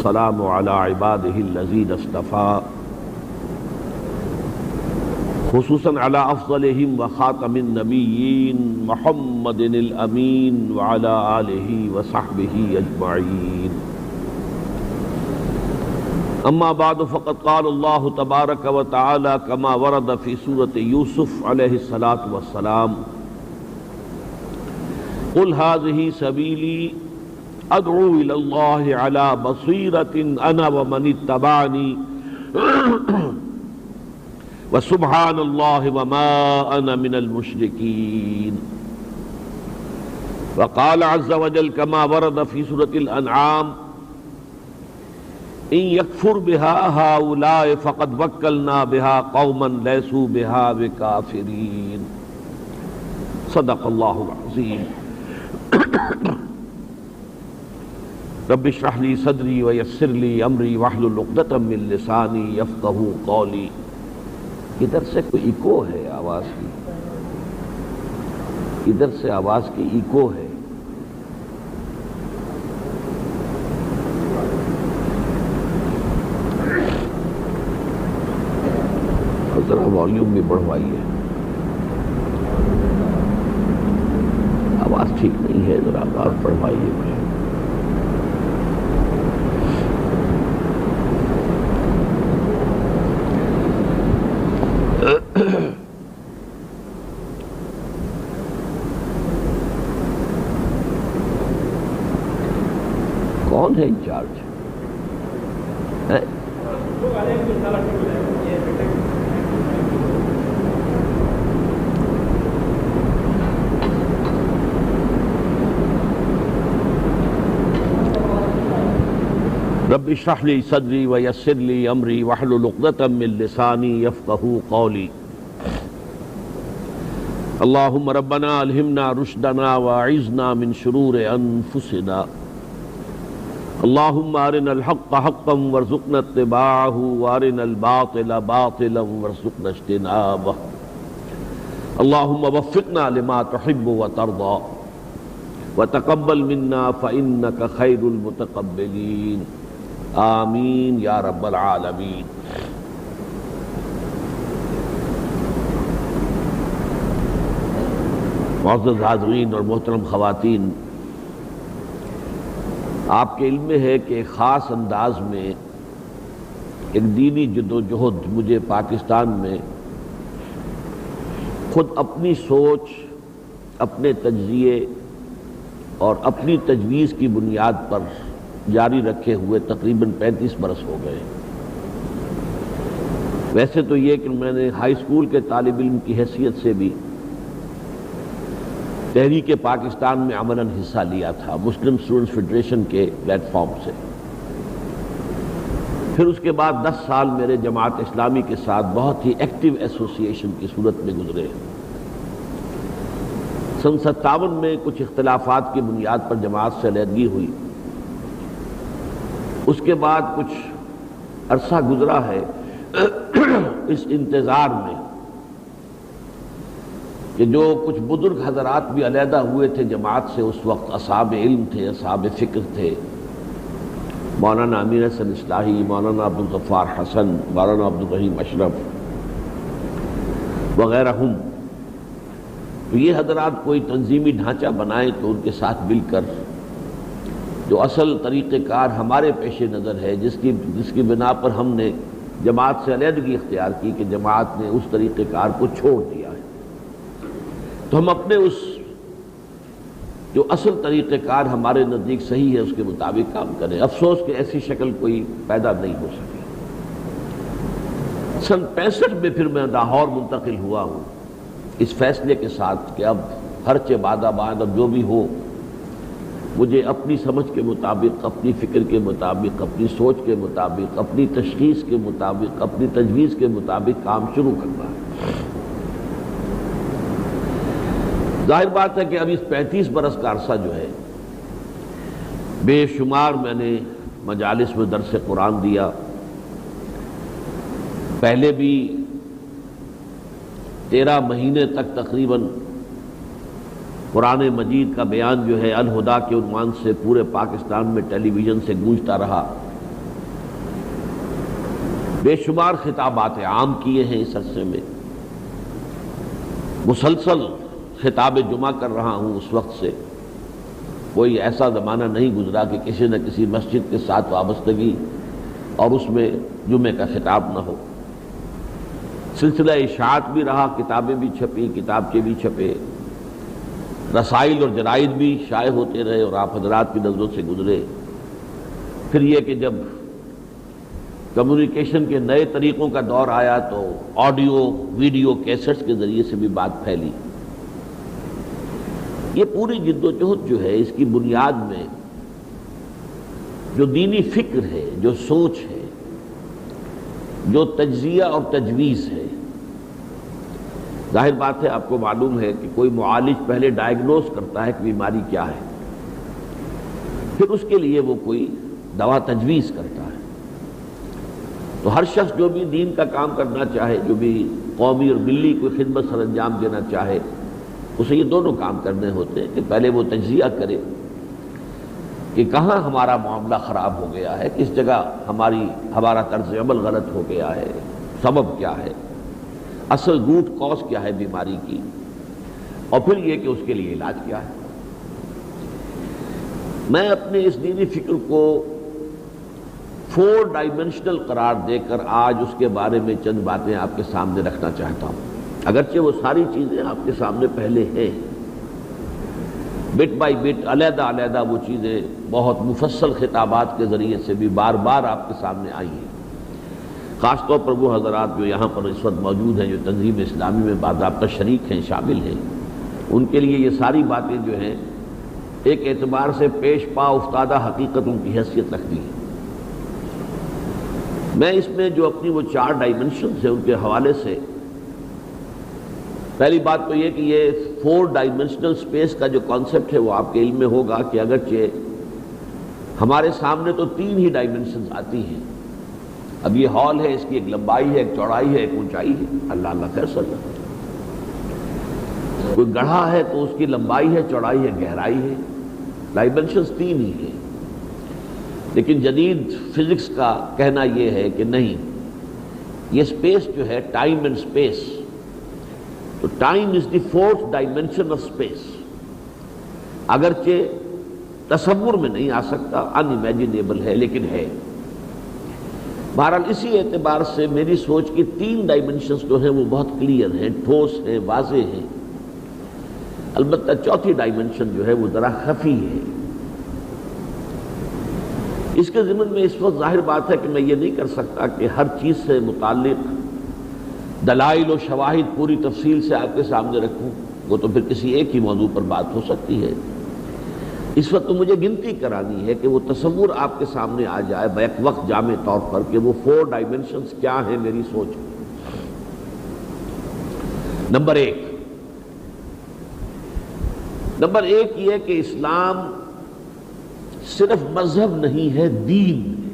والسلام على عباده الذين اصطفى خصوصا على افضلهم وخاتم النبيين محمد الامين وعلى آله وصحبه اجمعين. اما بعد فقد قال الله تبارك وتعالى كما ورد في سورة يوسف عليه الصلاة والسلام: قل هذه سبيلي ادعو الى الله على بصيرة انا ومن اتبعني وسبحان الله وما انا من المشركين. وقال عز وجل كما ورد في سورة الانعام: ان يكفر بها هؤلاء فقد وكلنا بها قوما ليسوا بها بكافرين. صدق اللہ العظیم. رب اشرح لي صدري ويسر لي امري واحلل عقدة من لساني يفقهوا قولي. ادھر سے کوئی ایکو ہے آواز کی، ادھر سے آواز کی ایکو ہے. ذرا والیوم بھی بڑھوائیے، آواز ٹھیک نہیں ہے، ذرا آواز بڑھوائیے. کون ہے انچارج؟ رب اشرح لي صدري ويسر لي امري واحلل عقدة من لساني يفقهوا قولي. اللهم ربنا الهمنا رشدنا واعذنا من شرور انفسنا. اللهم ارنا الحق حقا وارزقنا اتباعه وارنا الباطل باطلا وارزقنا اجتنابه. اللهم وفقنا لما تحب وترضى وتقبل منا فإنك خير المتقبلين. آمین یا رب العالمین. معزز حاضرین اور محترم خواتین، آپ کے علم میں ہے کہ خاص انداز میں ایک دینی جدوجہد مجھے پاکستان میں خود اپنی سوچ، اپنے تجزیے اور اپنی تجویز کی بنیاد پر جاری رکھے ہوئے تقریباً 35 برس ہو گئے. ویسے تو یہ کہ میں نے ہائی اسکول کے طالب علم کی حیثیت سے بھی تحریک پاکستان میں عملاً حصہ لیا تھا، مسلم اسٹوڈنٹس فیڈریشن کے پلیٹ فارم سے. پھر اس کے بعد 10 سال میرے جماعت اسلامی کے ساتھ بہت ہی ایکٹیو ایسوسیشن کی صورت میں گزرے. سن 57 میں کچھ اختلافات کی بنیاد پر جماعت سے علیحدگی ہوئی. اس کے بعد کچھ عرصہ گزرا ہے اس انتظار میں کہ جو کچھ بزرگ حضرات بھی علیحدہ ہوئے تھے جماعت سے، اس وقت اصحاب علم تھے، اصحاب فکر تھے، مولانا امیر حسن اصلاحی، مولانا عبدالغفار حسن، مولانا عبدالرحیم اشرف وغیرہ ہم. تو یہ حضرات کوئی تنظیمی ڈھانچہ بنائیں تو ان کے ساتھ مل کر جو اصل طریقہ کار ہمارے پیش نظر ہے، جس کی بنا پر ہم نے جماعت سے علیحدگی اختیار کی کہ جماعت نے اس طریقہ کار کو چھوڑ دیا ہے، تو ہم اپنے اس جو اصل طریقہ کار ہمارے نزدیک صحیح ہے اس کے مطابق کام کریں. افسوس کہ ایسی شکل کوئی پیدا نہیں ہو سکی. سن 65 میں پھر میں لاہور منتقل ہوا ہوں اس فیصلے کے ساتھ کہ اب ہرچہ بادہ بعد اب جو بھی ہو مجھے اپنی سمجھ کے مطابق، اپنی فکر کے مطابق، اپنی سوچ کے مطابق، اپنی تشخیص کے مطابق، اپنی تجویز کے مطابق کام شروع کرنا ہے. ظاہر بات ہے کہ اب اس 35 برس کا عرصہ جو ہے بے شمار میں نے مجالس میں درس قرآن دیا. پہلے بھی 13 مہینے تک تقریباً قرآن مجید کا بیان جو ہے الہدا کے عنوان سے پورے پاکستان میں ٹیلی ویژن سے گونجتا رہا. بے شمار خطابات عام کیے ہیں اس عرصے میں، مسلسل خطاب جمعہ کر رہا ہوں اس وقت سے، کوئی ایسا زمانہ نہیں گزرا کہ کسی نہ کسی مسجد کے ساتھ وابستگی اور اس میں جمعے کا خطاب نہ ہو۔ سلسلہ اشاعت بھی رہا، کتابیں بھی چھپی، کتابچے بھی چھپے، رسائل اور جرائد بھی شائع ہوتے رہے اور آپ حضرات کی نظروں سے گزرے۔ پھر یہ کہ جب کمیونیکیشن کے نئے طریقوں کا دور آیا تو آڈیو ویڈیو کیسٹس کے ذریعے سے بھی بات پھیلی۔ یہ پوری جد و جہد جو ہے اس کی بنیاد میں جو دینی فکر ہے، جو سوچ ہے، جو تجزیہ اور تجویز ہے، ظاہر بات ہے آپ کو معلوم ہے کہ کوئی معالج پہلے ڈائیگنوز کرتا ہے کہ بیماری کیا ہے، پھر اس کے لیے وہ کوئی دوا تجویز کرتا ہے۔ تو ہر شخص جو بھی دین کا کام کرنا چاہے، جو بھی قومی اور ملی کوئی خدمت سر انجام دینا چاہے، اسے یہ دونوں کام کرنے ہوتے ہیں کہ پہلے وہ تجزیہ کرے کہ کہاں ہمارا معاملہ خراب ہو گیا ہے، کس جگہ ہمارا طرز عمل غلط ہو گیا ہے، سبب کیا ہے، اصل روٹ کاز کیا ہے بیماری کی، اور پھر یہ کہ اس کے لیے علاج کیا ہے۔ میں اپنے اس دینی فکر کو 4 ڈائمنشنل قرار دے کر آج اس کے بارے میں چند باتیں آپ کے سامنے رکھنا چاہتا ہوں، اگرچہ وہ ساری چیزیں آپ کے سامنے پہلے ہیں، بٹ بائی بٹ علیحدہ علیحدہ وہ چیزیں بہت مفصل خطابات کے ذریعے سے بھی بار بار آپ کے سامنے آئی ہیں۔ خاص طور پر وہ حضرات جو یہاں پر اس وقت موجود ہیں، جو تنظیم اسلامی میں باضابطہ شریک ہیں، شامل ہیں، ان کے لیے یہ ساری باتیں جو ہیں ایک اعتبار سے پیش پا افتادہ حقیقتوں کی حیثیت رکھتی ہیں۔ میں اس میں جو اپنی وہ 4 ڈائمنشنز ہیں ان کے حوالے سے پہلی بات تو یہ کہ یہ 4 ڈائمنشنل سپیس کا جو کانسیپٹ ہے وہ آپ کے علم میں ہوگا کہ اگرچہ ہمارے سامنے تو 3 ہی ڈائمنشنز آتی ہیں۔ اب یہ ہال ہے، اس کی ایک لمبائی ہے، ایک چوڑائی ہے، ایک اونچائی ہے، اللہ اللہ خیر صلی اللہ۔ کوئی گڑھا ہے تو اس کی لمبائی ہے، چوڑائی ہے، گہرائی ہے، ڈائمنشنز 3 ہی ہیں۔ لیکن جدید فزکس کا کہنا یہ ہے کہ نہیں، یہ سپیس جو ہے ٹائم اینڈ سپیس، تو time is the 4th dimension of space, اگرچہ تصور میں نہیں آ سکتا، ان امیجنیبل ہے، لیکن ہے۔ بہرحال اسی اعتبار سے میری سوچ کی 3 ڈائمنشنز جو ہیں وہ بہت کلیئر ہیں، ٹھوس ہیں، واضح ہیں۔ البتہ 4تھی ڈائمنشن جو ہے وہ ذرا خفی ہے۔ اس کے ضمن میں اس وقت ظاہر بات ہے کہ میں یہ نہیں کر سکتا کہ ہر چیز سے متعلق دلائل و شواہد پوری تفصیل سے آپ کے سامنے رکھوں، وہ تو پھر کسی ایک ہی موضوع پر بات ہو سکتی ہے۔ اس وقت تو مجھے گنتی کرانی ہے کہ وہ تصور آپ کے سامنے آ جائے بیک وقت جامع طور پر کہ وہ 4 ڈائمنشنز کیا ہیں میری سوچ۔ نمبر 1 یہ کہ اسلام صرف مذہب نہیں ہے، دین ہے۔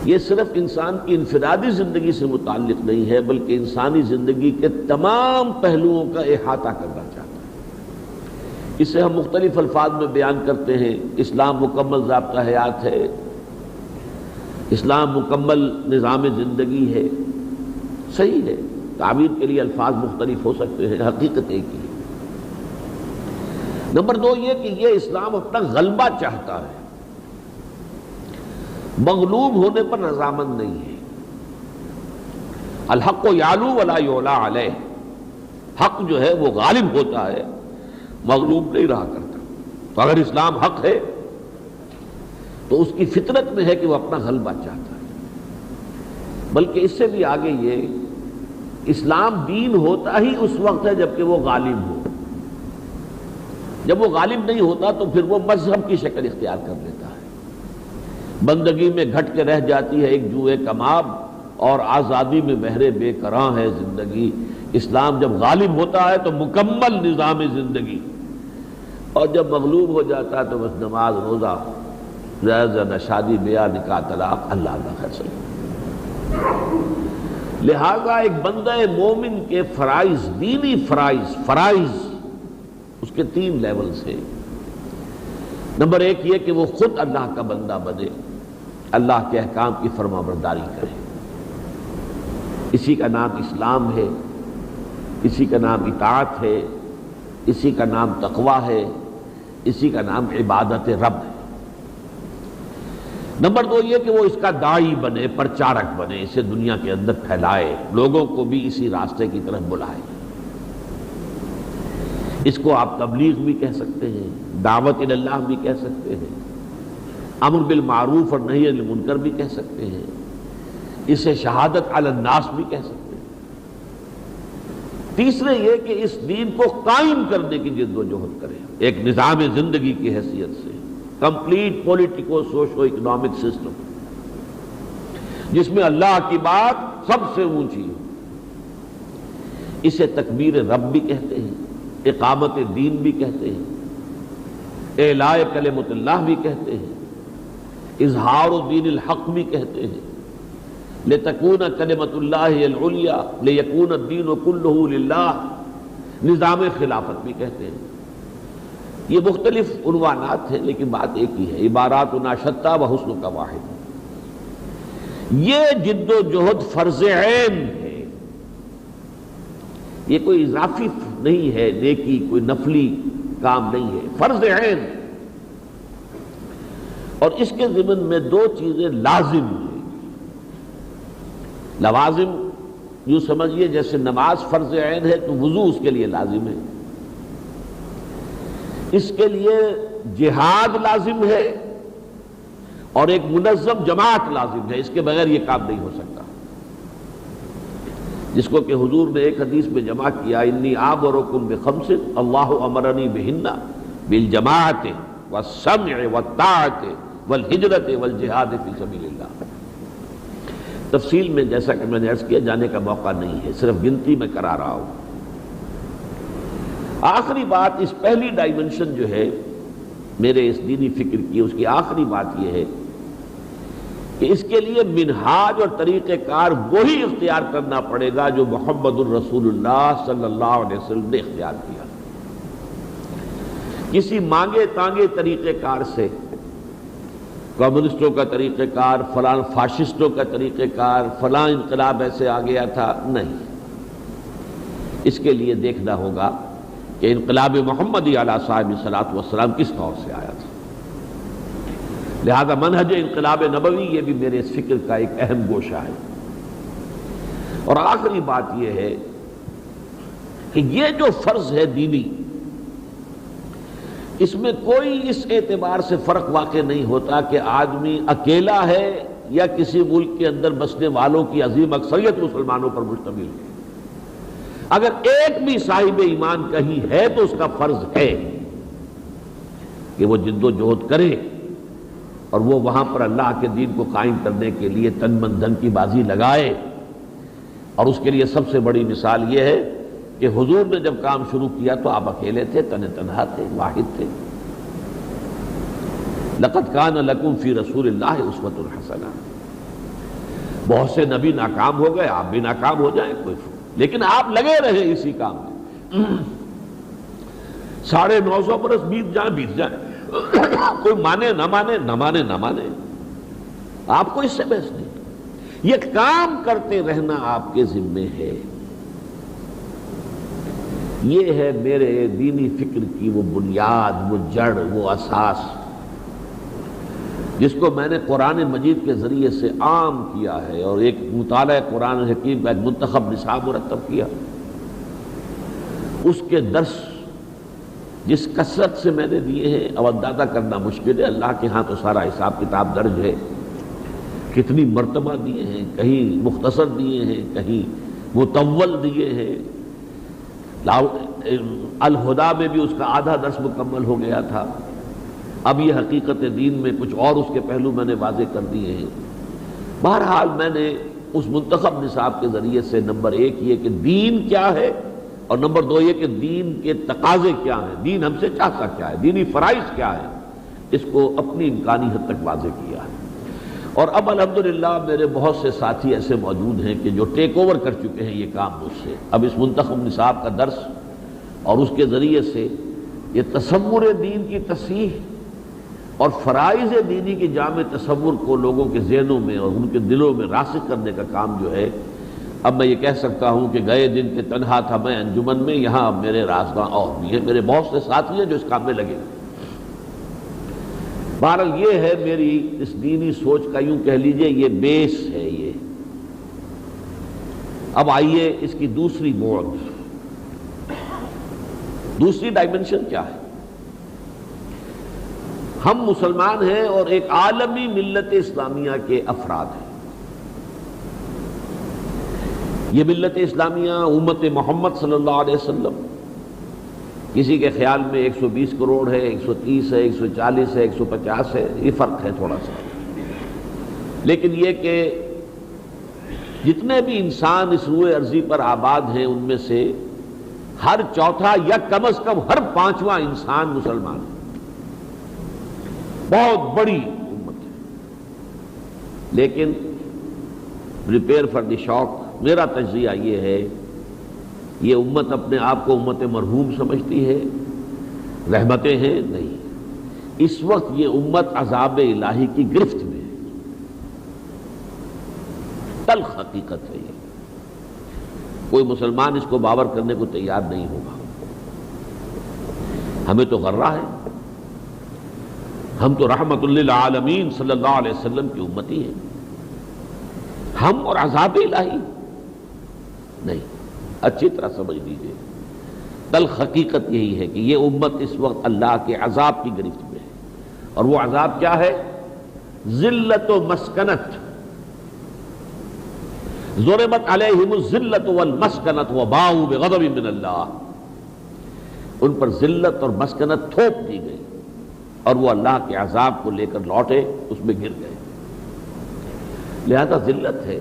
یہ صرف انسان کی انفرادی زندگی سے متعلق نہیں ہے بلکہ انسانی زندگی کے تمام پہلوؤں کا احاطہ کرنا چاہتا ہے۔ اسے ہم مختلف الفاظ میں بیان کرتے ہیں، اسلام مکمل ضابطہ حیات ہے، اسلام مکمل نظام زندگی ہے۔ صحیح ہے، تعبیر کے لیے الفاظ مختلف ہو سکتے ہیں، حقیقت ایک ہی ہے۔ نمبر 2 یہ کہ یہ اسلام اپنا غلبہ چاہتا ہے، مغلوب ہونے پر رضامند نہیں ہے۔ الحق یعلو ولا یعلی علیہ، حق جو ہے وہ غالب ہوتا ہے، مغلوب نہیں رہا کرتا۔ تو اگر اسلام حق ہے تو اس کی فطرت میں ہے کہ وہ اپنا غلبہ چاہتا ہے۔ بلکہ اس سے بھی آگے یہ، اسلام دین ہوتا ہی اس وقت ہے جبکہ وہ غالب ہو۔ جب وہ غالب نہیں ہوتا تو پھر وہ مذہب کی شکل اختیار کر لیتا ہے، بندگی میں گھٹ کے رہ جاتی ہے ایک جوئے کماب، اور آزادی میں بہرے بے کراں ہے زندگی۔ اسلام جب غالب ہوتا ہے تو مکمل نظام زندگی، اور جب مغلوب ہو جاتا ہے تو بس نماز، روزہ، نہ شادی بیاہ، نکاح طلاق، اللہ اللہ خیر صلی۔ لہذا ایک بندہ مومن کے فرائض، دینی فرائض اس کے 3 لیولز ہیں۔ نمبر 1 یہ کہ وہ خود اللہ کا بندہ بنے، اللہ کے احکام کی فرما برداری کرے۔ اسی کا نام اسلام ہے، اسی کا نام اطاعت ہے، اسی کا نام تقوی ہے، اسی کا نام عبادت رب ہے۔ نمبر 2 یہ کہ وہ اس کا داعی بنے، پرچارک بنے، اسے دنیا کے اندر پھیلائے، لوگوں کو بھی اسی راستے کی طرف بلائے۔ اس کو آپ تبلیغ بھی کہہ سکتے ہیں، دعوت اللہ بھی کہہ سکتے ہیں، امر بالمعروف اور نہی عن المنکر بھی کہہ سکتے ہیں، اسے شہادت علی الناس بھی کہہ سکتے ہیں۔ تیسرے یہ کہ اس دین کو قائم کرنے کی جد و جہد کرے، ایک نظام زندگی کی حیثیت سے، complete politico socio economic system جس میں اللہ کی بات سب سے اونچی ہو۔ اسے تکبیر رب بھی کہتے ہیں، اقامت دین بھی کہتے ہیں، اعلاء کلمۃ اللہ بھی کہتے ہیں، اظہار دین الحق بھی کہتے ہیں، لتکون کلمۃ اللہ العلیٰ لیکون الدین کلہ للہ، نظام خلافت بھی کہتے ہیں۔ یہ مختلف عنوانات ہیں لیکن بات ایک ہی ہے، عباراتنا شتیٰ وحسنک واحد۔ یہ جد و جہد فرض عین ہے، یہ کوئی اضافی نہیں ہے، نیکی کوئی نفلی کام نہیں ہے، فرض عین۔ اور اس کے ضمن میں 2 چیزیں لازم ہیں۔ لوازم یوں سمجھیے جیسے نماز فرض عین ہے تو وضو اس کے لیے لازم ہے، اس کے لیے جہاد لازم ہے، اور ایک منظم جماعت لازم ہے، اس کے بغیر یہ کام نہیں ہو سکتا، جس کو کہ حضور نے ایک حدیث میں جمع کیا، انی آمرکم بخمس اللہ امرنی بہن بالجماعت والسمع والطاعت والہجرت والجہاد فی سبیل اللہ۔ تفصیل میں جیسا کہ میں نے عرض کیا جانے کا موقع نہیں ہے، صرف گنتی میں کرا رہا ہوں۔ آخری بات، اس پہلی ڈائمنشن جو ہے میرے اس دینی فکر کی، اس کی آخری بات یہ ہے کہ اس کے لیے منہاج اور طریقہ کار وہی اختیار کرنا پڑے گا جو محمد الرسول اللہ صلی اللہ علیہ وسلم نے اختیار کیا۔ کسی مانگے تانگے طریقہ کار سے، کمیونسٹوں کا طریقہ کار، فلاں فاشسٹوں کا طریقہ کار، فلاں انقلاب ایسے آ گیا تھا، نہیں۔ اس کے لیے دیکھنا ہوگا کہ انقلاب محمدی علیہ صاحب الصلاۃ والسلام کس طور سے آیا تھا۔ لہذا منہج انقلاب نبوی یہ بھی میرے اس فکر کا ایک اہم گوشہ ہے۔ اور آخری بات یہ ہے کہ یہ جو فرض ہے دینی، اس میں کوئی اس اعتبار سے فرق واقع نہیں ہوتا کہ آدمی اکیلا ہے یا کسی ملک کے اندر بسنے والوں کی عظیم اکثریت مسلمانوں پر مشتمل ہے۔ اگر ایک بھی صاحب ایمان کہیں ہے تو اس کا فرض ہے کہ وہ جد و جہد کرے اور وہ وہاں پر اللہ کے دین کو قائم کرنے کے لیے تن من دھن کی بازی لگائے۔ اور اس کے لیے سب سے بڑی مثال یہ ہے کہ حضور نے جب کام شروع کیا تو آپ اکیلے تھے، تنہا تھے، واحد تھے۔ لقد کان لکم فی رسول اللہ اسوۃ حسنہ۔ بہت سے نبی ناکام ہو گئے، آپ بھی ناکام ہو جائیں، کوئی لیکن آپ لگے رہے اسی کام میں۔ 950 برس بیت جائیں، کوئی مانے نہ مانے، نہ مانے نہ مانے، آپ کو اس سے بحث نہیں۔ یہ کام کرتے رہنا آپ کے ذمے ہے۔ یہ ہے میرے دینی فکر کی وہ بنیاد، وہ جڑ، وہ اساس، جس کو میں نے قرآن مجید کے ذریعے سے عام کیا ہے اور ایک مطالعہ قرآن حکیم کا ایک منتخب نصاب مرتب کیا۔ اس کے درس جس کثرت سے میں نے دیے ہیں اب اندازہ کرنا مشکل ہے، اللہ کے ہاں تو سارا حساب کتاب درج ہے، کتنی مرتبہ دیے ہیں، کہیں مختصر دیے ہیں، کہیں مطول دیے ہیں۔ الہدا میں بھی اس کا آدھا درس مکمل ہو گیا تھا، اب یہ حقیقت دین میں کچھ اور اس کے پہلو میں نے واضح کر دیے ہیں۔ بہرحال میں نے اس منتخب نصاب کے ذریعے سے نمبر 1 یہ کہ دین کیا ہے، اور نمبر 2 یہ کہ دین کے تقاضے کیا ہیں، دین ہم سے چاہتا کیا ہے، دینی فرائض کیا ہے، اس کو اپنی امکانی حد تک واضح کیا ہے۔ اور اب الحمدللہ میرے بہت سے ساتھی ایسے موجود ہیں کہ جو ٹیک اوور کر چکے ہیں یہ کام مجھ سے۔ اب اس منتخب نصاب کا درس اور اس کے ذریعے سے یہ تصور دین کی تصحیح اور فرائض دینی کے جامع تصور کو لوگوں کے ذہنوں میں اور ان کے دلوں میں راسخ کرنے کا کام جو ہے، اب میں یہ کہہ سکتا ہوں کہ گئے دن کے تنہا تھا میں انجمن میں، یہاں اب میرے رازداں اور بھی ہیں، میرے بہت سے ساتھی ہیں جو اس کام میں لگے ہیں۔ بہرحال یہ ہے میری اس دینی سوچ کا، یوں کہہ لیجئے یہ بیس ہے یہ۔ اب آئیے اس کی دوسری بعد، دوسری ڈائمنشن کیا ہے؟ ہم مسلمان ہیں اور ایک عالمی ملت اسلامیہ کے افراد ہیں۔ یہ ملت اسلامیہ امت محمد صلی اللہ علیہ وسلم، کسی کے خیال میں 120 کروڑ ہے، 130 ہے، 140 ہے، 150 ہے، یہ فرق ہے تھوڑا سا، لیکن یہ کہ جتنے بھی انسان اس روئے ارضی پر آباد ہیں ان میں سے ہر چوتھا یا کم از کم ہر پانچواں انسان مسلمان ہے۔ بہت بڑی امت ہے، لیکن پریپیئر فار دی شاک، میرا تجزیہ یہ ہے، یہ امت اپنے آپ کو امت مرحوم سمجھتی ہے، رحمتیں ہیں نہیں، اس وقت یہ امت عذاب الہی کی گرفت میں ہے، تلخ حقیقت ہے یہ، کوئی مسلمان اس کو باور کرنے کو تیار نہیں ہوگا۔ ہمیں تو غرہ ہے، ہم تو رحمت للعالمین صلی اللہ علیہ وسلم کی امتی ہیں، ہم اور عذاب الہی نہیں، اچھی طرح سمجھ لیجیے، تلخ حقیقت یہی ہے کہ یہ امت اس وقت اللہ کے عذاب کی گرفت میں ہے، اور وہ عذاب کیا ہے؟ ذلت و مسکنت، ضربت علیہم الذلۃ والمسکنۃ وباؤوا بغضب من اللہ، ان پر ذلت اور مسکنت تھوپ دی گئی اور وہ اللہ کے عذاب کو لے کر لوٹے، اس میں گر گئے۔ لہذا ذلت ہے،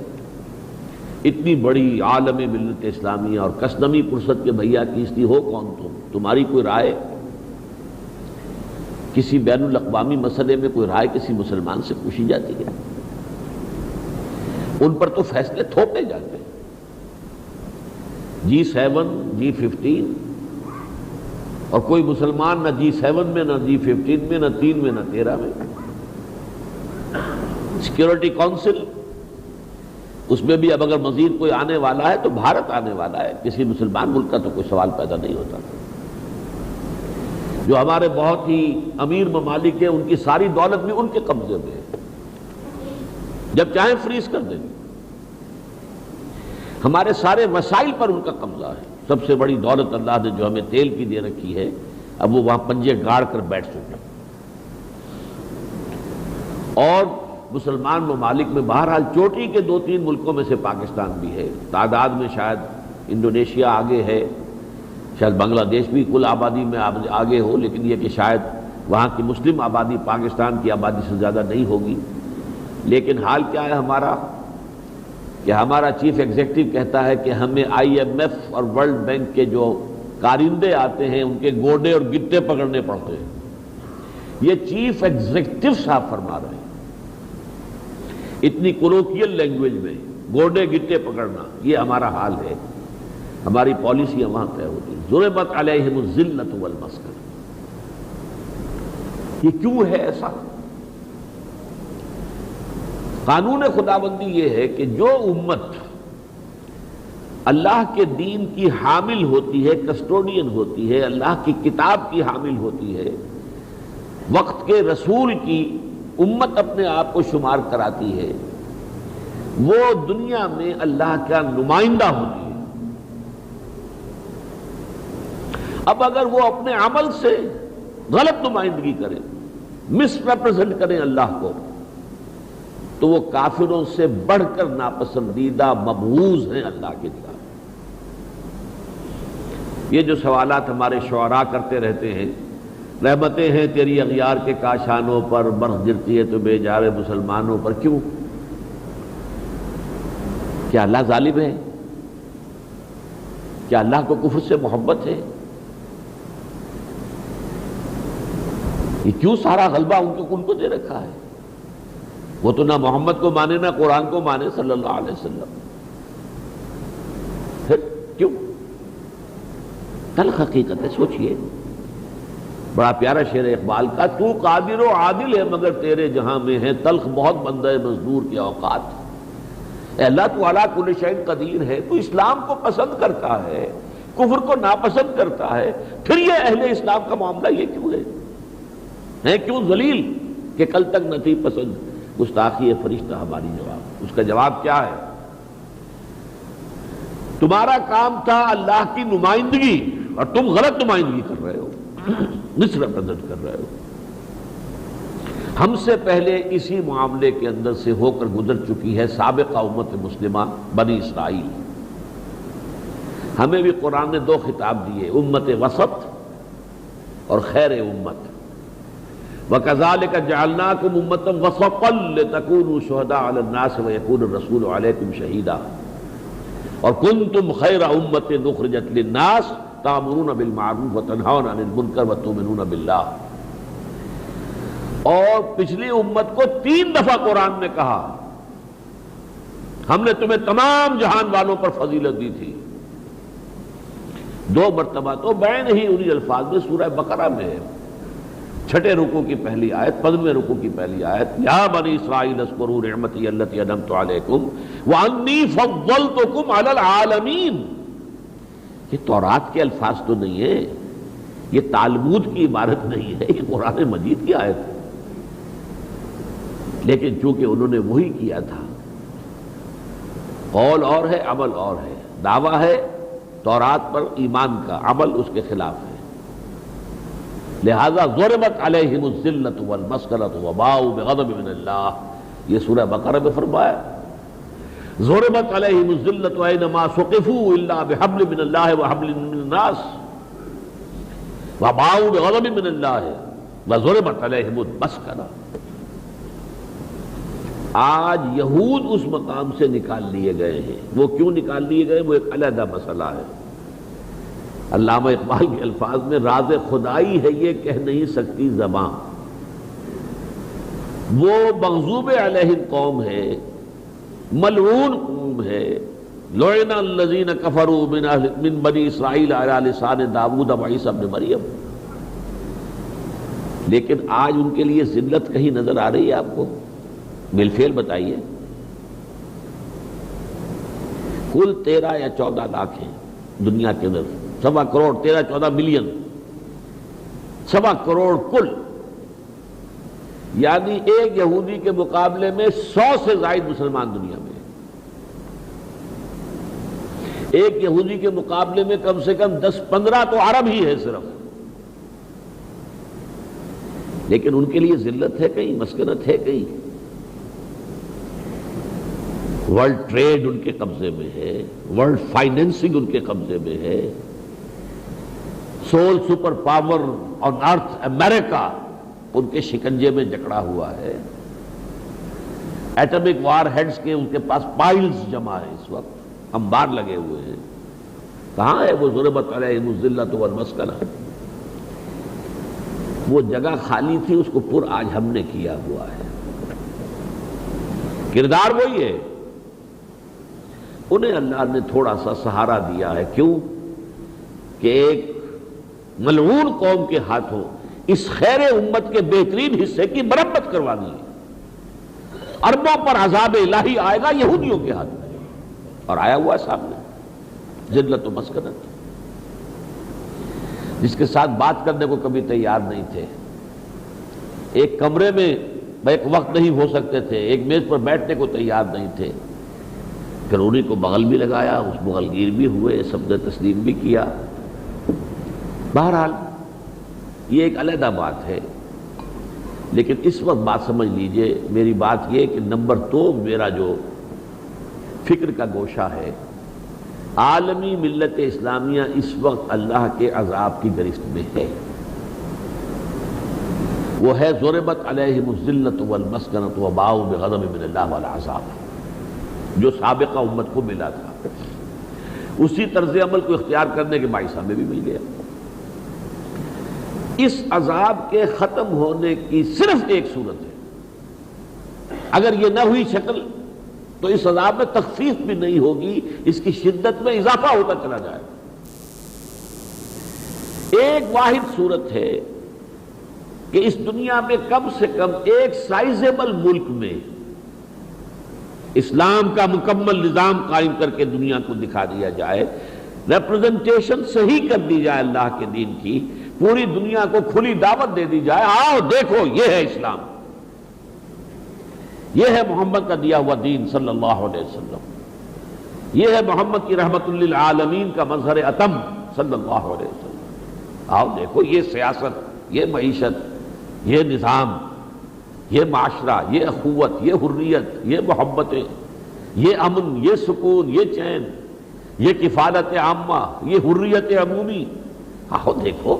اتنی بڑی عالم ملت اسلامیہ اور کسنمی پرست کے بھیا کیستی ہو کون تمہاری کوئی رائے کسی بین الاقوامی مسئلے میں، کوئی رائے کسی مسلمان سے پوچھی جاتی ہے؟ ان پر تو فیصلے تھوپے جاتے ہیں، G7 G15، اور کوئی مسلمان نہ G7 میں، نہ G15 میں، نہ 3 میں، نہ 13 میں۔ سیکیورٹی کونسل، اس میں بھی اب اگر مزید کوئی آنے والا ہے تو بھارت آنے والا ہے، کسی مسلمان ملک کا تو کوئی سوال پیدا نہیں ہوتا۔ جو ہمارے بہت ہی امیر ممالک ہیں ان کی ساری دولت بھی ان کے قبضے میں ہے، جب چاہیں فریز کر دیں گے۔ ہمارے سارے وسائل پر ان کا قبضہ ہے، سب سے بڑی دولت اللہ نے جو ہمیں تیل کی دے رکھی ہے، اب وہ وہاں پنجے گاڑ کر بیٹھ چکے۔ اور مسلمان ممالک میں بہرحال چوٹی کے 2-3 ملکوں میں سے پاکستان بھی ہے، تعداد میں شاید انڈونیشیا آگے ہے، شاید بنگلہ دیش بھی کل آبادی میں آگے ہو، لیکن یہ کہ شاید وہاں کی مسلم آبادی پاکستان کی آبادی سے زیادہ نہیں ہوگی۔ لیکن حال کیا ہے ہمارا کہ ہمارا چیف ایگزیکٹو کہتا ہے کہ ہمیں IMF اور ورلڈ بینک کے جو کارندے آتے ہیں ان کے گوڈے اور گٹے پکڑنے پڑتے ہیں۔ یہ چیف ایگزیکٹو صاحب فرما رہے ہیں، اتنی کولوکیل لینگویج میں گوڈے گٹے پکڑنا، یہ ہمارا حال ہے، ہماری پالیسیاں وہاں طے ہوتی ہیں۔ ضربت علیہم الذلۃ والمسکنۃ، یہ کیوں ہے ایسا؟ قانون خداوندی یہ ہے کہ جو امت اللہ کے دین کی حامل ہوتی ہے، کسٹوڈین ہوتی ہے، اللہ کی کتاب کی حامل ہوتی ہے، وقت کے رسول کی امت اپنے آپ کو شمار کراتی ہے، وہ دنیا میں اللہ کا نمائندہ ہوتی ہے۔ اب اگر وہ اپنے عمل سے غلط نمائندگی کریں، مس ریپرزینٹ کریں اللہ کو، تو وہ کافروں سے بڑھ کر ناپسندیدہ مبغوض ہیں اللہ کے خلاف۔ یہ جو سوالات ہمارے شعراء کرتے رہتے ہیں، رحمتیں ہیں تیری اغیار کے کاشانوں پر، برف گرتی ہے تو بے جار مسلمانوں پر، کیوں؟ کیا اللہ ظالم ہے؟ کیا اللہ کو کفر سے محبت ہے؟ یہ کیوں سارا غلبہ ان کو دے رکھا ہے؟ وہ تو نہ محمد کو مانے نہ قرآن کو مانے صلی اللہ علیہ وسلم، پھر کیوں؟ تلخ حقیقت ہے، سوچئے۔ بڑا پیارا شعر اقبال کا، تو قادر و عادل ہے مگر تیرے جہاں میں ہے تلخ بہت بندہ مزدور کے اوقات۔ اے اللہ تو علی کل شیء قدیر ہے، تو اسلام کو پسند کرتا ہے، کفر کو ناپسند کرتا ہے، پھر یہ اہل اسلام کا معاملہ یہ کیوں ہے کیوں ذلیل کہ کل تک نہ تھی پسند گستاخی فرشتہ ہماری جواب۔ اس کا جواب کیا ہے؟ تمہارا کام تھا اللہ کی نمائندگی اور تم غلط نمائندگی کر رہے ہو، مس ریپرزینٹ کر رہے ہو۔ ہم سے پہلے اسی معاملے کے اندر سے ہو کر گزر چکی ہے سابقہ امت مسلمہ بنی اسرائیل۔ ہمیں بھی قرآن نے دو خطاب دیے، امت وسط اور خیر امت۔ وَكَذَلِكَ جَعَلْنَاكُمْ أُمَّةً وَسَطًا لِتَكُونُوا شُهَدَاءَ عَلَى النَّاسِ وَيَكُونَ الرَّسُولُ عَلَيْكُمْ شَهِيدًا اور كُنتُمْ خَيْرَ أُمَّةٍ أُخْرِجَتْ لِلنَّاسِ تَأْمُرُونَ بِالْمَعْرُوفِ وَتَنْهَوْنَ عَنِ الْمُنكَرِ وَتُؤْمِنُونَ بِاللَّهِ۔ اور پچھلی امت کو 3 دفعہ قرآن نے کہا ہم نے تمہیں تمام جہان والوں پر فضیلت دی تھی، 2 مرتبہ تو بین ہی انہی الفاظ میں سورہ بقرہ میں ہے، 6 رکوع کی پہلی آیت، 15ویں رکوع کی پہلی آیت، یا بنی اسرائیل اذکروا نعمتی التی انعمت علیکم وانی فضلتکم علی العالمین۔ یہ تورات کے الفاظ تو نہیں ہے، یہ تالمود کی عبارت نہیں ہے، یہ قرآن مجید کی آیت ہے، لیکن چونکہ انہوں نے وہی کیا تھا، قول اور ہے عمل اور ہے، دعویٰ ہے تورات پر ایمان کا، عمل اس کے خلاف ہے، لہذا ضربت علیہم الذلۃ والمسکنۃ وباؤوا بغضب من اللہ، یہ سورہ بقرہ میں فرمایا ضربت علیہم الذلۃ اینما ثقفوا الا بحبل من اللہ وحبل من الناس وباؤوا بغضب من اللہ وضربت علیہم المسکنہ۔ آج یہود اس مقام سے نکال لیے گئے ہیں، وہ کیوں نکال لیے گئے وہ ایک علیحدہ مسئلہ ہے۔ علامہ اقبال کے الفاظ میں راز خدائی ہے یہ کہہ نہیں سکتی زبان، وہ مغضوب علیہ قوم ہے، ملعون قوم ہے، لعن الذین کفروا من بنی اسرائیل علی لسان داؤد وعیسی ابن مریم، لیکن آج ان کے لیے ذلت کہیں نظر آ رہی ہے آپ کو؟ بالفعل بتائیے۔ کل 13 یا 14 لاکھ ہیں دنیا کے اندر، 1.25 کروڑ، 13-14 ملین، 1.25 کروڑ کل، یعنی ایک یہودی کے مقابلے میں 100 سے زائد مسلمان دنیا میں، ایک یہودی کے مقابلے میں کم سے کم 10-15 تو عرب ہی ہے صرف، لیکن ان کے لیے ذلت ہے کہیں، مسکنت ہے کہیں؟ ورلڈ ٹریڈ ان کے قبضے میں ہے، ورلڈ فائنینسنگ ان کے قبضے میں ہے، سول سپر پاور آن ارتھ امریکہ ان کے شکنجے میں جکڑا ہوا ہے، ایٹمک وار ہیڈز کے ان کے پاس پائلز جمع ہے، اس وقت انبار لگے ہوئے ہیں، کہاں ہے وہ ضربت علیہم الذلۃ والمسکنہ؟ وہ جگہ خالی تھی، اس کو پر آج ہم نے کیا ہوا ہے، کردار وہی ہے۔ انہیں اللہ نے تھوڑا سا سہارا دیا ہے، کیوں کہ ایک ملعون قوم کے ہاتھوں اس خیر امت کے بہترین حصے کی مرمت کروانی ہے، اربوں پر عذاب الہی آئے گا یہودیوں کے ہاتھ میں، اور آیا ہوا ہے سامنے، ذلت و مسکنت، جس کے ساتھ بات کرنے کو کبھی تیار نہیں تھے، ایک کمرے میں ایک وقت نہیں ہو سکتے تھے، ایک میز پر بیٹھنے کو تیار نہیں تھے، پھر انہیں کو بغل بھی لگایا، اس بغل گیر بھی ہوئے، سب نے تسلیم بھی کیا۔ بہرحال یہ ایک علیحدہ بات ہے، لیکن اس وقت بات سمجھ لیجئے، میری بات یہ کہ نمبر 2 میرا جو فکر کا گوشہ ہے، عالمی ملت اسلامیہ اس وقت اللہ کے عذاب کی گرفت میں ہے، وہ ہے ضربت علیہم الذلۃ والمسکنۃ وباؤوا بغضب من اللہ والعذاب، جو سابقہ امت کو ملا تھا، اسی طرز عمل کو اختیار کرنے کے باعث ہمیں بھی مل گیا۔ اس عذاب کے ختم ہونے کی صرف ایک صورت ہے، اگر یہ نہ ہوئی شکل تو اس عذاب میں تخفیف بھی نہیں ہوگی، اس کی شدت میں اضافہ ہوتا چلا جائے۔ ایک واحد صورت ہے کہ اس دنیا میں کم سے کم ایک سائزیبل ملک میں اسلام کا مکمل نظام قائم کر کے دنیا کو دکھا دیا جائے، ریپرزنٹیشن صحیح کر دی جائے اللہ کے دین کی، پوری دنیا کو کھلی دعوت دے دی جائے، آؤ دیکھو یہ ہے اسلام، یہ ہے محمد کا دیا ہوا دین صلی اللہ علیہ وسلم، یہ ہے محمد کی رحمت للعالمین کا مظہر اتم صلی اللہ علیہ وسلم، آؤ دیکھو یہ سیاست، یہ معیشت، یہ نظام، یہ معاشرہ، یہ اخوت، یہ حریت، یہ محبتیں، یہ امن، یہ سکون، یہ چین، یہ کفالت عامہ، یہ حریت عمومی، آؤ دیکھو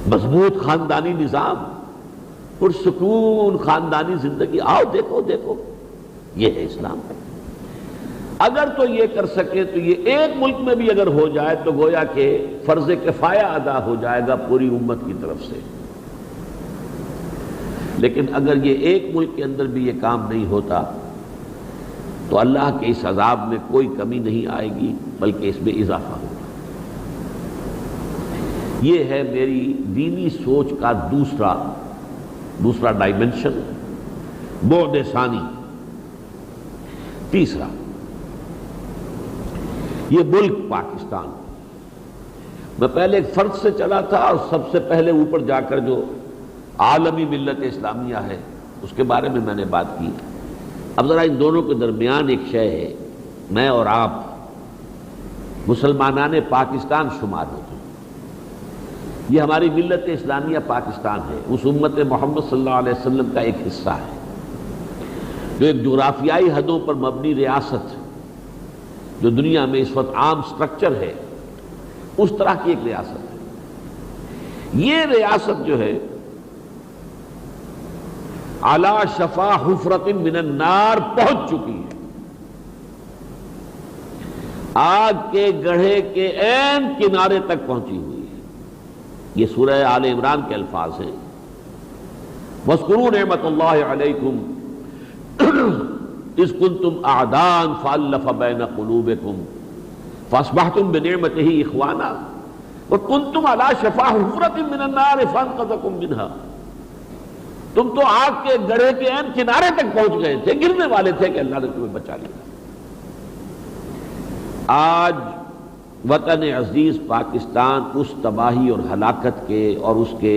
مضبوط خاندانی نظام، پرسکون خاندانی زندگی، آؤ دیکھو دیکھو یہ ہے اسلام۔ اگر تو یہ کر سکے تو یہ ایک ملک میں بھی اگر ہو جائے تو گویا کہ فرض کفایہ ادا ہو جائے گا پوری امت کی طرف سے، لیکن اگر یہ ایک ملک کے اندر بھی یہ کام نہیں ہوتا تو اللہ کے اس عذاب میں کوئی کمی نہیں آئے گی بلکہ اس میں اضافہ ہوگا۔ یہ ہے میری دینی سوچ کا دوسرا ڈائمنشن، بعد ثانی۔ تیسرا، یہ ملک پاکستان، میں پہلے ایک فرد سے چلا تھا اور سب سے پہلے اوپر جا کر جو عالمی ملت اسلامیہ ہے اس کے بارے میں نے بات کی۔ اب ذرا ان دونوں کے درمیان ایک شے ہے، میں اور آپ مسلمانان پاکستان شمار ہوتے ہیں، یہ ہماری ملت اسلامیہ پاکستان ہے، اس امت محمد صلی اللہ علیہ وسلم کا ایک حصہ ہے، جو ایک جغرافیائی حدوں پر مبنی ریاست جو دنیا میں اس وقت عام سٹرکچر ہے اس طرح کی ایک ریاست ہے۔ یہ ریاست جو ہے علی شفا حفرۃ من النار پہنچ چکی ہے، آگ کے گڑھے کے عین کنارے تک پہنچی ہوئی ہے۔ یہ سورہ آل عمران کے الفاظ ہیں، وَاذْكُرُوا نِعْمَةَ اللَّهِ عَلَيْكُمْ اذ کنتم اعداء فالف بین قلوبکم فاصبحتم بنعمتہ اخوانا وکنتم علی شفا حفرۃ من النار فانقذکم منہا، تم تو آگ کے گڑھے کے عین کنارے تک پہنچ گئے تھے، گرنے والے تھے کہ اللہ نے تمہیں بچا لیا۔ آج وطن عزیز پاکستان اس تباہی اور ہلاکت کے اور اس کے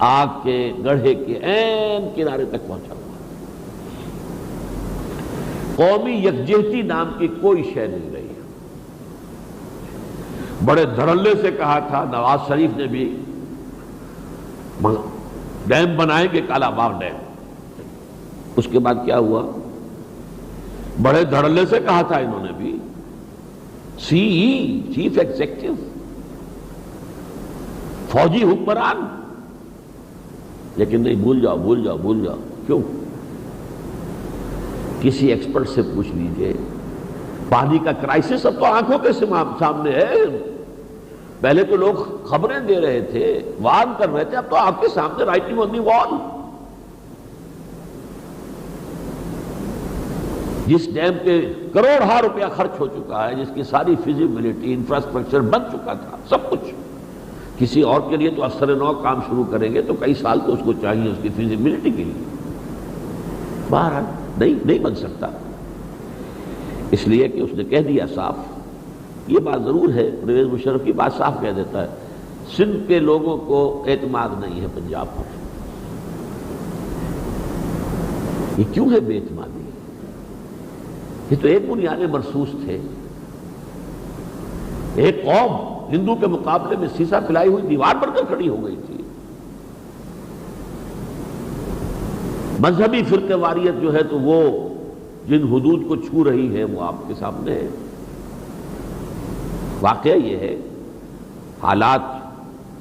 آگ کے گڑھے کے عین کنارے تک پہنچا ہوا، قومی یکجہتی نام کی کوئی شے نہیں رہی۔ بڑے دھڑلے سے کہا تھا نواز شریف نے بھی ڈیم بنائیں گے، کالا باغ ڈیم، اس کے بعد کیا ہوا؟ بڑے دھڑلے سے کہا تھا انہوں نے بھی، سی ای چیف ایگزیکٹو، فوجی حکمران، لیکن نہیں، بھول جاؤ بھول جاؤ بھول جاؤ۔ کیوں؟ کسی ایکسپرٹ سے پوچھ لیجئے، پانی کا کرائسس اب تو آنکھوں کے سامنے ہے، پہلے تو لوگ خبریں دے رہے تھے، وارن کر رہے تھے، اب تو آپ کے سامنے رائٹنگ آن دی وال۔ جس ڈیم کے کروڑ روپیہ خرچ ہو چکا ہے، جس کی ساری فیزیبلٹی انفراسٹرکچر بن چکا تھا، سب کچھ، کسی اور کے لیے تو اثر نو کام شروع کریں گے تو کئی سال تو اس کو چاہیے اس کی فیزیبلٹی کے لیے، بہرحال نہیں بن سکتا، اس لیے کہ اس نے کہہ دیا صاف۔ یہ بات ضرور ہے، پرویز مشرف کی بات صاف کہہ دیتا ہے، سندھ کے لوگوں کو اعتماد نہیں ہے پنجاب پر۔ یہ کیوں ہے بے اعتمادی؟ یہ تو ایک بنیاد مرصوص تھے، ایک قوم ہندو کے مقابلے میں سیسا پھیلائی ہوئی دیوار بن کر کھڑی ہو گئی تھی۔ مذہبی فرقہ واریت جو ہے تو وہ جن حدود کو چھو رہی ہے وہ آپ کے سامنے ہے۔ واقعہ یہ ہے، حالات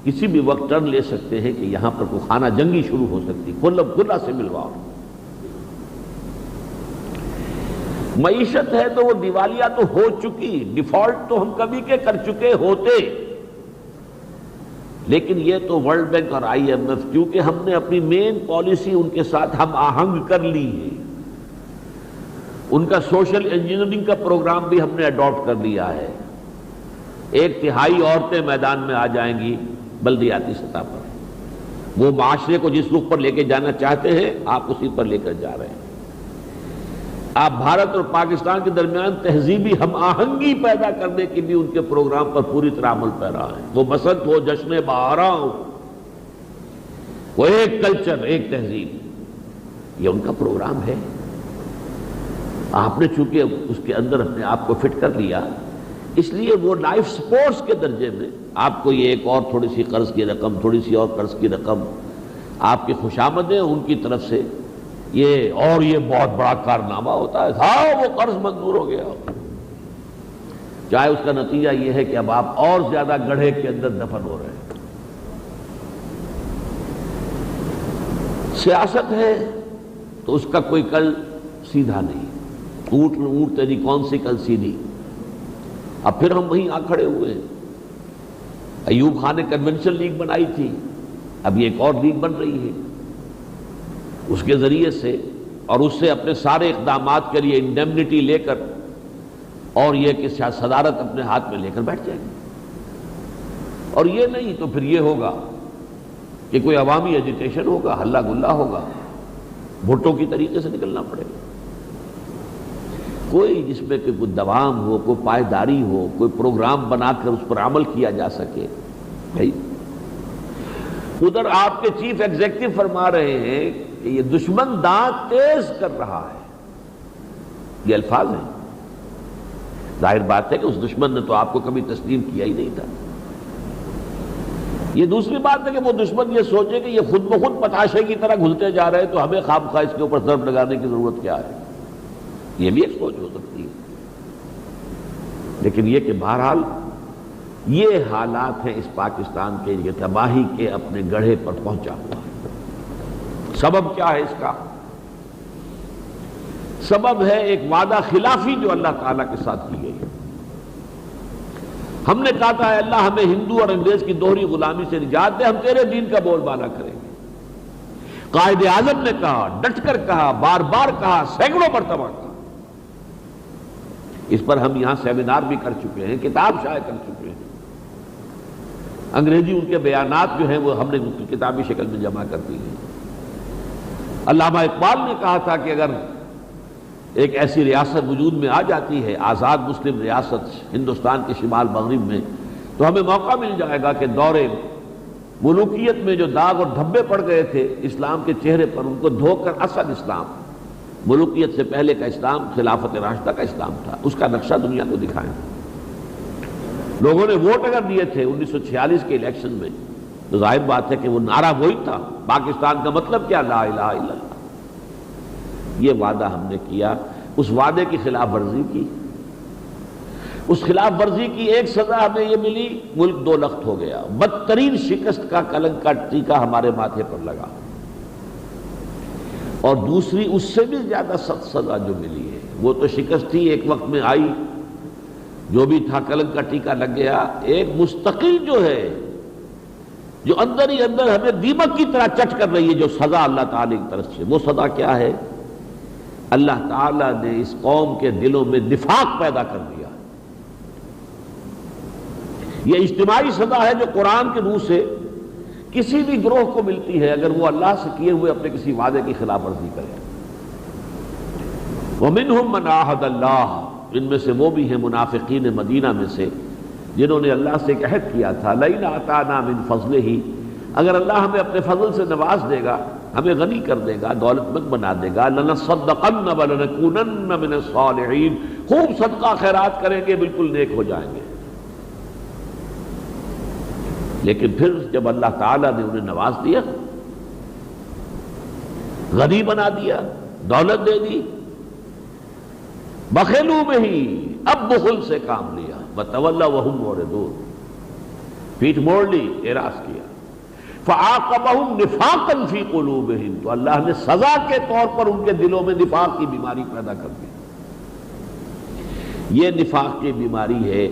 کسی بھی وقت ٹرن لے سکتے ہیں کہ یہاں پر کوئی خانہ جنگی شروع ہو سکتی، کھلا سے ملواؤ۔ معیشت ہے تو وہ دیوالیہ تو ہو چکی، ڈیفالٹ تو ہم کبھی کے کر چکے ہوتے، لیکن یہ تو ورلڈ بینک اور آئی ایم ایف، کیونکہ ہم نے اپنی مین پالیسی ان کے ساتھ ہم آہنگ کر لی ہے، ان کا سوشل انجینئرنگ کا پروگرام بھی ہم نے اڈاپٹ کر لیا ہے۔ 1/3 عورتیں میدان میں آ جائیں گی بلدیاتی سطح پر، وہ معاشرے کو جس رخ پر لے کے جانا چاہتے ہیں آپ اسی پر لے کر جا رہے ہیں۔ آپ بھارت اور پاکستان کے درمیان تہذیبی ہم آہنگی پیدا کرنے کے لیے ان کے پروگرام پر پوری طرح عمل پیرا ہیں۔ وہ بسنت ہو، جشن بہاراں ہو، وہ ایک کلچر، ایک تہذیب، یہ ان کا پروگرام ہے۔ آپ نے چونکہ اس کے اندر اپنے آپ کو فٹ کر لیا، اس لیے وہ لائف سپورٹس کے درجے میں آپ کو یہ ایک اور تھوڑی سی قرض کی رقم، تھوڑی سی اور قرض کی رقم، آپ کی خوشامدیں ان کی طرف سے، یہ بہت بڑا کارنامہ ہوتا ہے۔ ہاں وہ قرض منظور ہو گیا، چاہے اس کا نتیجہ یہ ہے کہ اب آپ اور زیادہ گڑھے کے اندر دفن ہو رہے ہیں۔ سیاست ہے تو اس کا کوئی کل سیدھا نہیں، اونٹ تیری کون سی کل سیدھی۔ اب پھر ہم وہیں آ کھڑے ہوئے ہیں۔ ایوب خان نے کنونشنل لیگ بنائی تھی، اب یہ ایک اور لیگ بن رہی ہے، اس کے ذریعے سے، اور اس سے اپنے سارے اقدامات کے لیے انڈیمنٹی لے کر، اور یہ کہ صدارت اپنے ہاتھ میں لے کر بیٹھ جائے گی۔ اور یہ نہیں تو پھر یہ ہوگا کہ کوئی عوامی ایجیٹیشن ہوگا، ہلہ گلہ ہوگا، بھٹو کی طریقے سے نکلنا پڑے گا۔ کوئی جس میں کہ کوئی دوام ہو، کوئی پائیداری ہو، کوئی پروگرام بنا کر اس پر عمل کیا جا سکے۔ بھائی ادھر آپ کے چیف ایگزیکٹو فرما رہے ہیں کہ یہ دشمن دانت تیز کر رہا ہے، یہ الفاظ ہیں۔ ظاہر بات ہے کہ اس دشمن نے تو آپ کو کبھی تسلیم کیا ہی نہیں تھا۔ یہ دوسری بات ہے کہ وہ دشمن یہ سوچے کہ یہ خود بخود پتاشے کی طرح گھلتے جا رہے ہیں تو ہمیں خام خواہ اس کے اوپر ضرب لگانے کی ضرورت کیا ہے، یہ بھی ایک سوچ ہو سکتی ہے۔ لیکن یہ کہ بہرحال یہ حالات ہیں اس پاکستان کے، یہ تباہی کے اپنے گڑھے پر پہنچا ہوا ہے۔ سبب کیا ہے اس کا؟ سبب ہے ایک وعدہ خلافی جو اللہ تعالیٰ کے ساتھ کی گئی۔ ہم نے کہا تھا اے اللہ ہمیں ہندو اور انگریز کی دوہری غلامی سے نجات دے، ہم تیرے دین کا بول بالا کریں گے۔ قائد اعظم نے کہا، ڈٹ کر کہا، بار بار کہا، سینکڑوں مرتبہ کہا۔ اس پر ہم یہاں سیمینار بھی کر چکے ہیں، کتاب شائع کر چکے ہیں۔ انگریزی ان کے بیانات جو ہیں وہ ہم نے کتابی شکل میں جمع کر دی ہیں۔ علامہ اقبال نے کہا تھا کہ اگر ایک ایسی ریاست وجود میں آ جاتی ہے، آزاد مسلم ریاست ہندوستان کے شمال مغرب میں، تو ہمیں موقع مل جائے گا کہ دور ملوکیت میں جو داغ اور دھبے پڑ گئے تھے اسلام کے چہرے پر، ان کو دھو کر اصل اسلام، ملوکیت سے پہلے کا اسلام، خلافت راشدہ کا اسلام تھا، اس کا نقشہ دنیا کو دکھائیں۔ لوگوں نے ووٹ اگر دیے تھے 1946 کے الیکشن میں، تو ظاہر بات ہے کہ وہ نعرہ وہی تھا، پاکستان کا مطلب کیا، لا الہ الا اللہ۔ یہ وعدہ ہم نے کیا، اس وعدے کی خلاف ورزی کی۔ اس خلاف ورزی کی ایک سزا ہمیں یہ ملی، ملک دو لخت ہو گیا، بدترین شکست کا کلنک کا ٹیکہ ہمارے ماتھے پر لگا۔ اور دوسری اس سے بھی زیادہ سخت سزا جو ملی ہے، وہ تو شکست ہی ایک وقت میں آئی، جو بھی تھا کلنک کا ٹیکہ لگ گیا، ایک مستقل جو ہے، جو اندر ہی اندر ہمیں دیمک کی طرح چٹ کر رہی ہے، جو سزا اللہ تعالی کی طرف سے، وہ سزا کیا ہے؟ اللہ تعالیٰ نے اس قوم کے دلوں میں نفاق پیدا کر دیا۔ یہ اجتماعی سزا ہے جو قرآن کے روح سے کسی بھی گروہ کو ملتی ہے اگر وہ اللہ سے کیے ہوئے اپنے کسی وعدے کی خلاف ورزی کرے۔ وَمِنْهُمْ مَنْ عَاهَدَ اللَّهَ، ان میں سے وہ بھی ہیں منافقین مدینہ میں سے جنہوں نے اللہ سے ایک عہد کیا تھا، لَئِنْ آتَانَا مِنْ فَضْلِهِ، اگر اللہ ہمیں اپنے فضل سے نواز دے گا، ہمیں غنی کر دے گا، دولت مند بنا دے گا، لَنَصَّدَّقَنَّ وَلَنَكُونَنَّ مِنَ الصَّالِحِينَ، خوب صدقہ خیرات کریں گے، بالکل نیک ہو جائیں گے۔ لیکن پھر جب اللہ تعالیٰ نے انہیں نواز دیا، غنی بنا دیا، دولت دے دی، بخیلو میں ہی اب بخل سے کام لیا، وَتَوَلَّوْا وَهُمْ مُعْرِضُونَ، پیٹھ موڑ لی، اعراض کیا، فَعَاقَبَهُمْ نِفَاقًا فِي قُلُوبِهِمْ، تو اللہ نے سزا کے طور پر ان کے دلوں میں نفاق کی بیماری پیدا کر دی۔ یہ نفاق کی بیماری ہے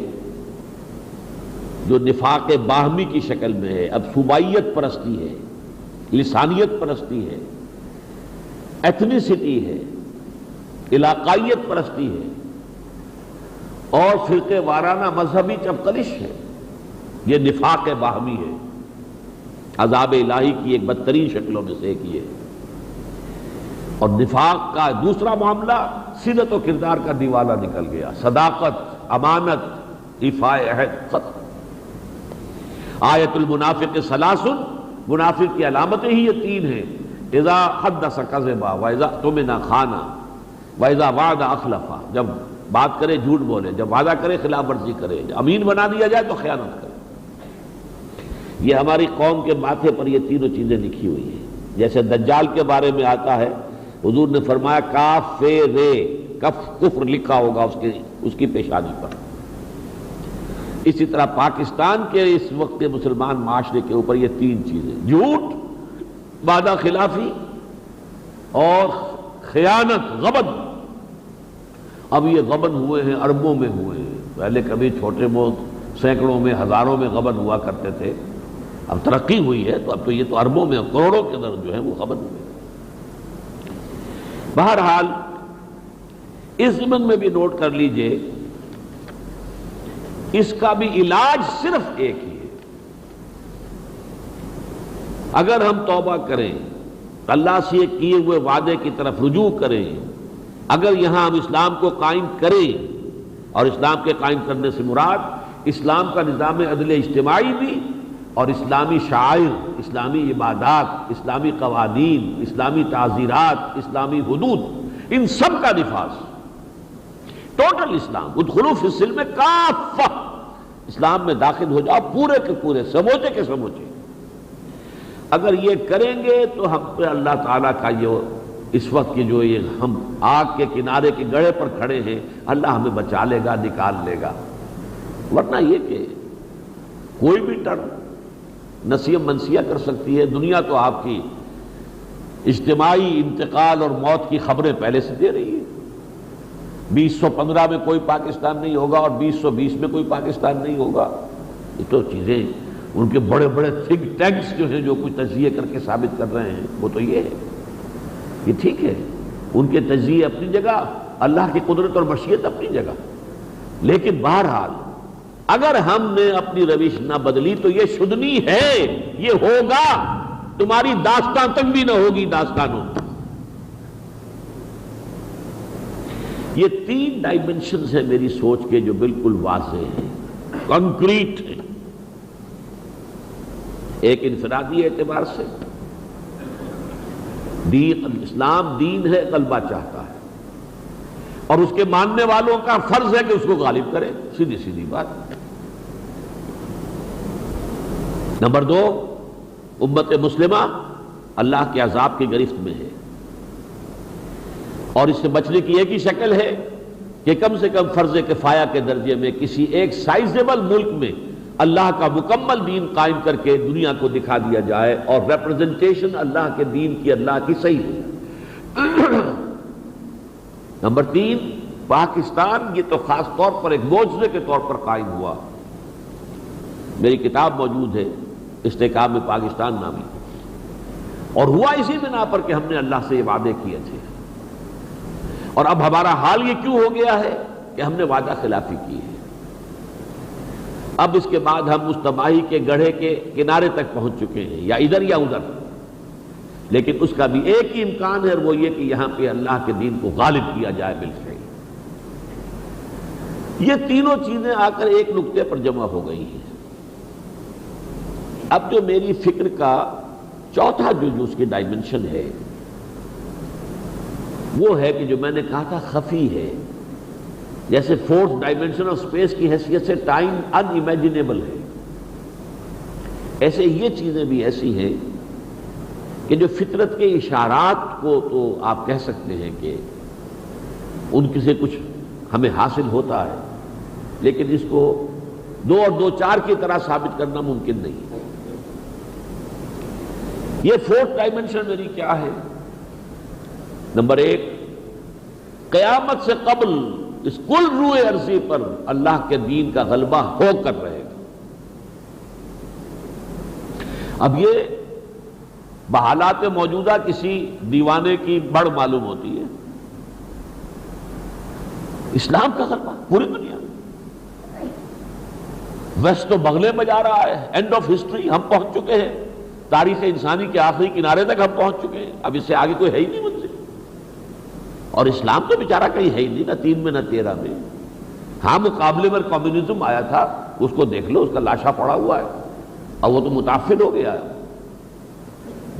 جو نفاق باہمی کی شکل میں ہے، اب صوبائیت پرستی ہے، لسانیت پرستی ہے، ایتھنیسٹی ہے، علاقائیت پرستی ہے، اور فرقے وارانہ مذہبی چپقلش ہے۔ یہ نفاق باہمی ہے۔ عذاب الہی کی ایک بدترین شکلوں میں سے ایک یہ ہے۔ اور نفاق کا دوسرا معاملہ سیرت و کردار کا دیوالہ نکل گیا، صداقت، امانت، ایفاء عہد ختم۔ آیت المنافق ثلاث، منافق کی علامتیں ہی یہ تین ہیں: اذا حدث کذب واذا اؤتمن خان واذا وعد اخلف، جب بات کرے جھوٹ بولے، جب وعدہ کرے خلاف ورزی کرے، جب امین بنا دیا جائے تو خیانت کرے۔ یہ ہماری قوم کے ماتھے پر یہ تینوں چیزیں لکھی ہوئی ہیں۔ جیسے دجال کے بارے میں آتا ہے، حضور نے فرمایا کاف فے رے، کف کفر لکھا ہوگا اس کی پیشانی پر۔ اسی طرح پاکستان کے اس وقت کے مسلمان معاشرے کے اوپر یہ تین چیزیں: جھوٹ، وعدہ خلافی اور خیانت، غبن۔ اب یہ غبن ہوئے ہیں، اربوں میں ہوئے ہیں۔ پہلے کبھی چھوٹے بہت سینکڑوں میں، ہزاروں میں غبن ہوا کرتے تھے، اب ترقی ہوئی ہے تو اب تو یہ تو اربوں میں، کروڑوں کے اندر جو ہے وہ غبن ہوئے۔ بہرحال اس ضمن میں بھی نوٹ کر لیجئے، اس کا بھی علاج صرف ایک ہی ہے۔ اگر ہم توبہ کریں، اللہ سے کیے ہوئے وعدے کی طرف رجوع کریں، اگر یہاں ہم اسلام کو قائم کریں، اور اسلام کے قائم کرنے سے مراد اسلام کا نظام عدل اجتماعی بھی، اور اسلامی شعائر، اسلامی عبادات، اسلامی قوانین، اسلامی تعزیرات، اسلامی حدود، ان سب کا نفاذ، ٹوٹل اسلام، ادخلوا فی السلم کافہ، اسلام میں داخل ہو جاؤ پورے کے پورے، سموچے کے سموچے۔ اگر یہ کریں گے تو ہم پہ اللہ تعالیٰ کا یہ اس وقت کی جو یہ ہم آگ کے کنارے کے گڑھے پر کھڑے ہیں، اللہ ہمیں بچا لے گا، نکال لے گا۔ ورنہ یہ کہ کوئی بھی ٹرم نسیہ منسیہ کر سکتی ہے۔ دنیا تو آپ کی اجتماعی انتقال اور موت کی خبریں پہلے سے دے رہی ہے۔ 2015 میں کوئی پاکستان نہیں ہوگا اور 2020 میں کوئی پاکستان نہیں ہوگا۔ یہ تو چیزیں ان کے بڑے بڑے تھنک ٹینکس جو ہیں جو کچھ تجزیے کر کے ثابت کر رہے ہیں، وہ تو یہ ہے۔ یہ ٹھیک ہے، ان کے تجزیے اپنی جگہ، اللہ کی قدرت اور مشیت اپنی جگہ، لیکن بہرحال اگر ہم نے اپنی روش نہ بدلی تو یہ شدنی ہے، یہ ہوگا، تمہاری داستان تک بھی نہ ہوگی داستانوں۔ یہ تین ڈائمنشنز ہیں میری سوچ کے جو بالکل واضح ہیں، کنکریٹ ہیں۔ ایک انفرادی اعتبار سے دین، اسلام دین ہے، غلبہ چاہتا ہے، اور اس کے ماننے والوں کا فرض ہے کہ اس کو غالب کرے، سیدھی سیدھی بات۔ نمبر 2، امت مسلمہ اللہ کے عذاب کی گرفت میں ہے، اور اس سے بچنے کی ایک ہی شکل ہے کہ کم سے کم فرض کفایہ کے درجے میں کسی ایک سائزیبل ملک میں اللہ کا مکمل دین قائم کر کے دنیا کو دکھا دیا جائے، اور ریپرزنٹیشن اللہ کے دین کی، اللہ کی صحیح ہو جائے۔ نمبر 3، پاکستان یہ تو خاص طور پر ایک معجزے کے طور پر قائم ہوا۔ میری کتاب موجود ہے استحکام پاکستان نامی، اور ہوا اسی بنا پر کہ ہم نے اللہ سے یہ وعدے کیے تھے، اور اب ہمارا حال یہ کیوں ہو گیا ہے کہ ہم نے وعدہ خلافی کی ہے۔ اب اس کے بعد ہم اس تباہی کے گڑھے کے کنارے تک پہنچ چکے ہیں، یا ادھر یا ادھر، لیکن اس کا بھی ایک ہی امکان ہے، اور وہ یہ کہ یہاں پہ اللہ کے دین کو غالب کیا جائے بالفعل۔ یہ تینوں چیزیں آ کر ایک نقطے پر جمع ہو گئی ہیں۔ اب جو میری فکر کا چوتھا جو اس کی ڈائمنشن ہے، وہ ہے کہ جو میں نے کہا تھا خفی ہے، جیسے فورتھ ڈائمنشن آف اسپیس کی حیثیت سے ٹائم ان امیجنیبل ہے، ایسے یہ چیزیں بھی ایسی ہیں کہ جو فطرت کے اشارات کو تو آپ کہہ سکتے ہیں کہ ان سے کچھ ہمیں حاصل ہوتا ہے، لیکن اس کو 2 اور 2 4 کی طرح ثابت کرنا ممکن نہیں۔ یہ فورتھ ڈائمنشن میری کیا ہے؟ نمبر 1، قیامت سے قبل اس کل روئے عرضی پر اللہ کے دین کا غلبہ ہو کر رہے گا۔ اب یہ بحالات موجودہ کسی دیوانے کی بڑ معلوم ہوتی ہے، اسلام کا غلبہ پوری دنیا میں، ویسٹ تو بغلے بجا رہا ہے، اینڈ آف ہسٹری، ہم پہنچ چکے ہیں، تاریخ انسانی کے آخری کنارے تک ہم پہنچ چکے ہیں، اب اس سے آگے کوئی ہے ہی نہیں منزل۔ اور اسلام تو بیچارہ کہیں ہے ہی نہیں، نہ 3 میں نہ 13 میں۔ ہاں مقابلے میں کمیونزم آیا تھا، اس کو دیکھ لو، اس کا لاشا پڑا ہوا ہے، اور وہ تو متعفن ہو گیا ہے۔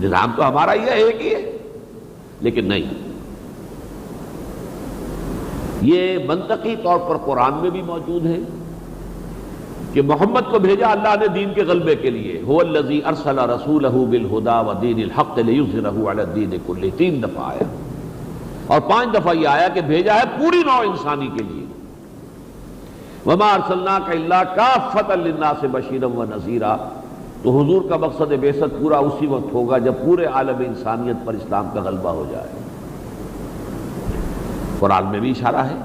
نظام تو ہمارا ہی ہے، ایک ہی ہے، لیکن نہیں۔ یہ منطقی طور پر قرآن میں بھی موجود ہے کہ محمد کو بھیجا اللہ نے دین کے غلبے کے لیے، هو الذی ارسل رسولہ بالہدی ودین الحق لیظہرہ علی الدین کلہ، 3 دفعہ آیا، اور 5 دفعہ یہ آیا کہ بھیجا ہے پوری نوع انسانی کے لیے۔ وما ارسلناک الا کافۃ للناس بشیرا ونذیرا، تو حضور کا مقصد بعثت پورا اسی وقت ہوگا جب پورے عالم انسانیت پر اسلام کا غلبہ ہو جائے۔ قرآن میں بھی اشارہ ہے،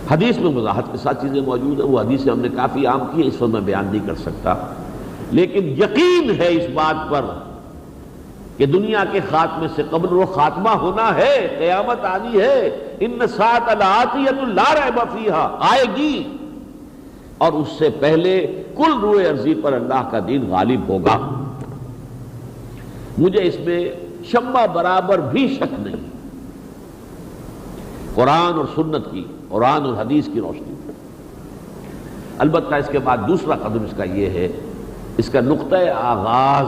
حدیث میں وضاحت کے ساتھ چیزیں موجود ہیں، وہ حدیثیں ہم نے کافی عام کی ہیں، اس وقت میں بیان نہیں کر سکتا، لیکن یقین ہے اس بات پر کہ دنیا کے خاتمے سے قبل وہ خاتمہ ہونا ہے، قیامت آنی ہے۔ ان الساعۃ لآتیۃ لا ریب فیہا، آئے گی، اور اس سے پہلے کل روئے ارضی پر اللہ کا دین غالب ہوگا۔ مجھے اس میں شمع برابر بھی شک نہیں، قرآن اور سنت کی، قرآن اور حدیث کی روشنی پر۔ البتہ اس کے بعد دوسرا قدم اس کا یہ ہے، اس کا نقطہ آغاز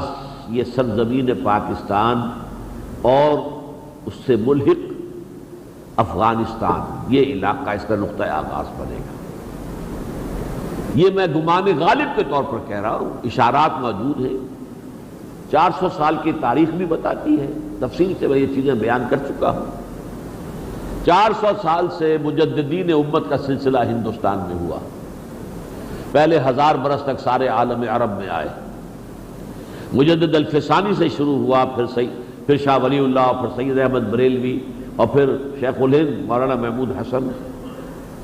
یہ سرزمین پاکستان اور اس سے ملحق افغانستان، یہ علاقہ اس کا نقطہ آغاز بنے گا۔ یہ میں گمان غالب کے طور پر کہہ رہا ہوں، اشارات موجود ہیں، 400 سال کی تاریخ بھی بتاتی ہے، تفصیل سے میں یہ چیزیں بیان کر چکا ہوں۔ 400 سال سے مجددین امت کا سلسلہ ہندوستان میں ہوا، پہلے 1000 برس تک سارے عالم عرب میں آئے، مجدد الفسانی سے شروع ہوا، پھر شاہ ولی اللہ، پھر سید احمد بریلوی، اور پھر شیخ الہند مولانا محمود حسن،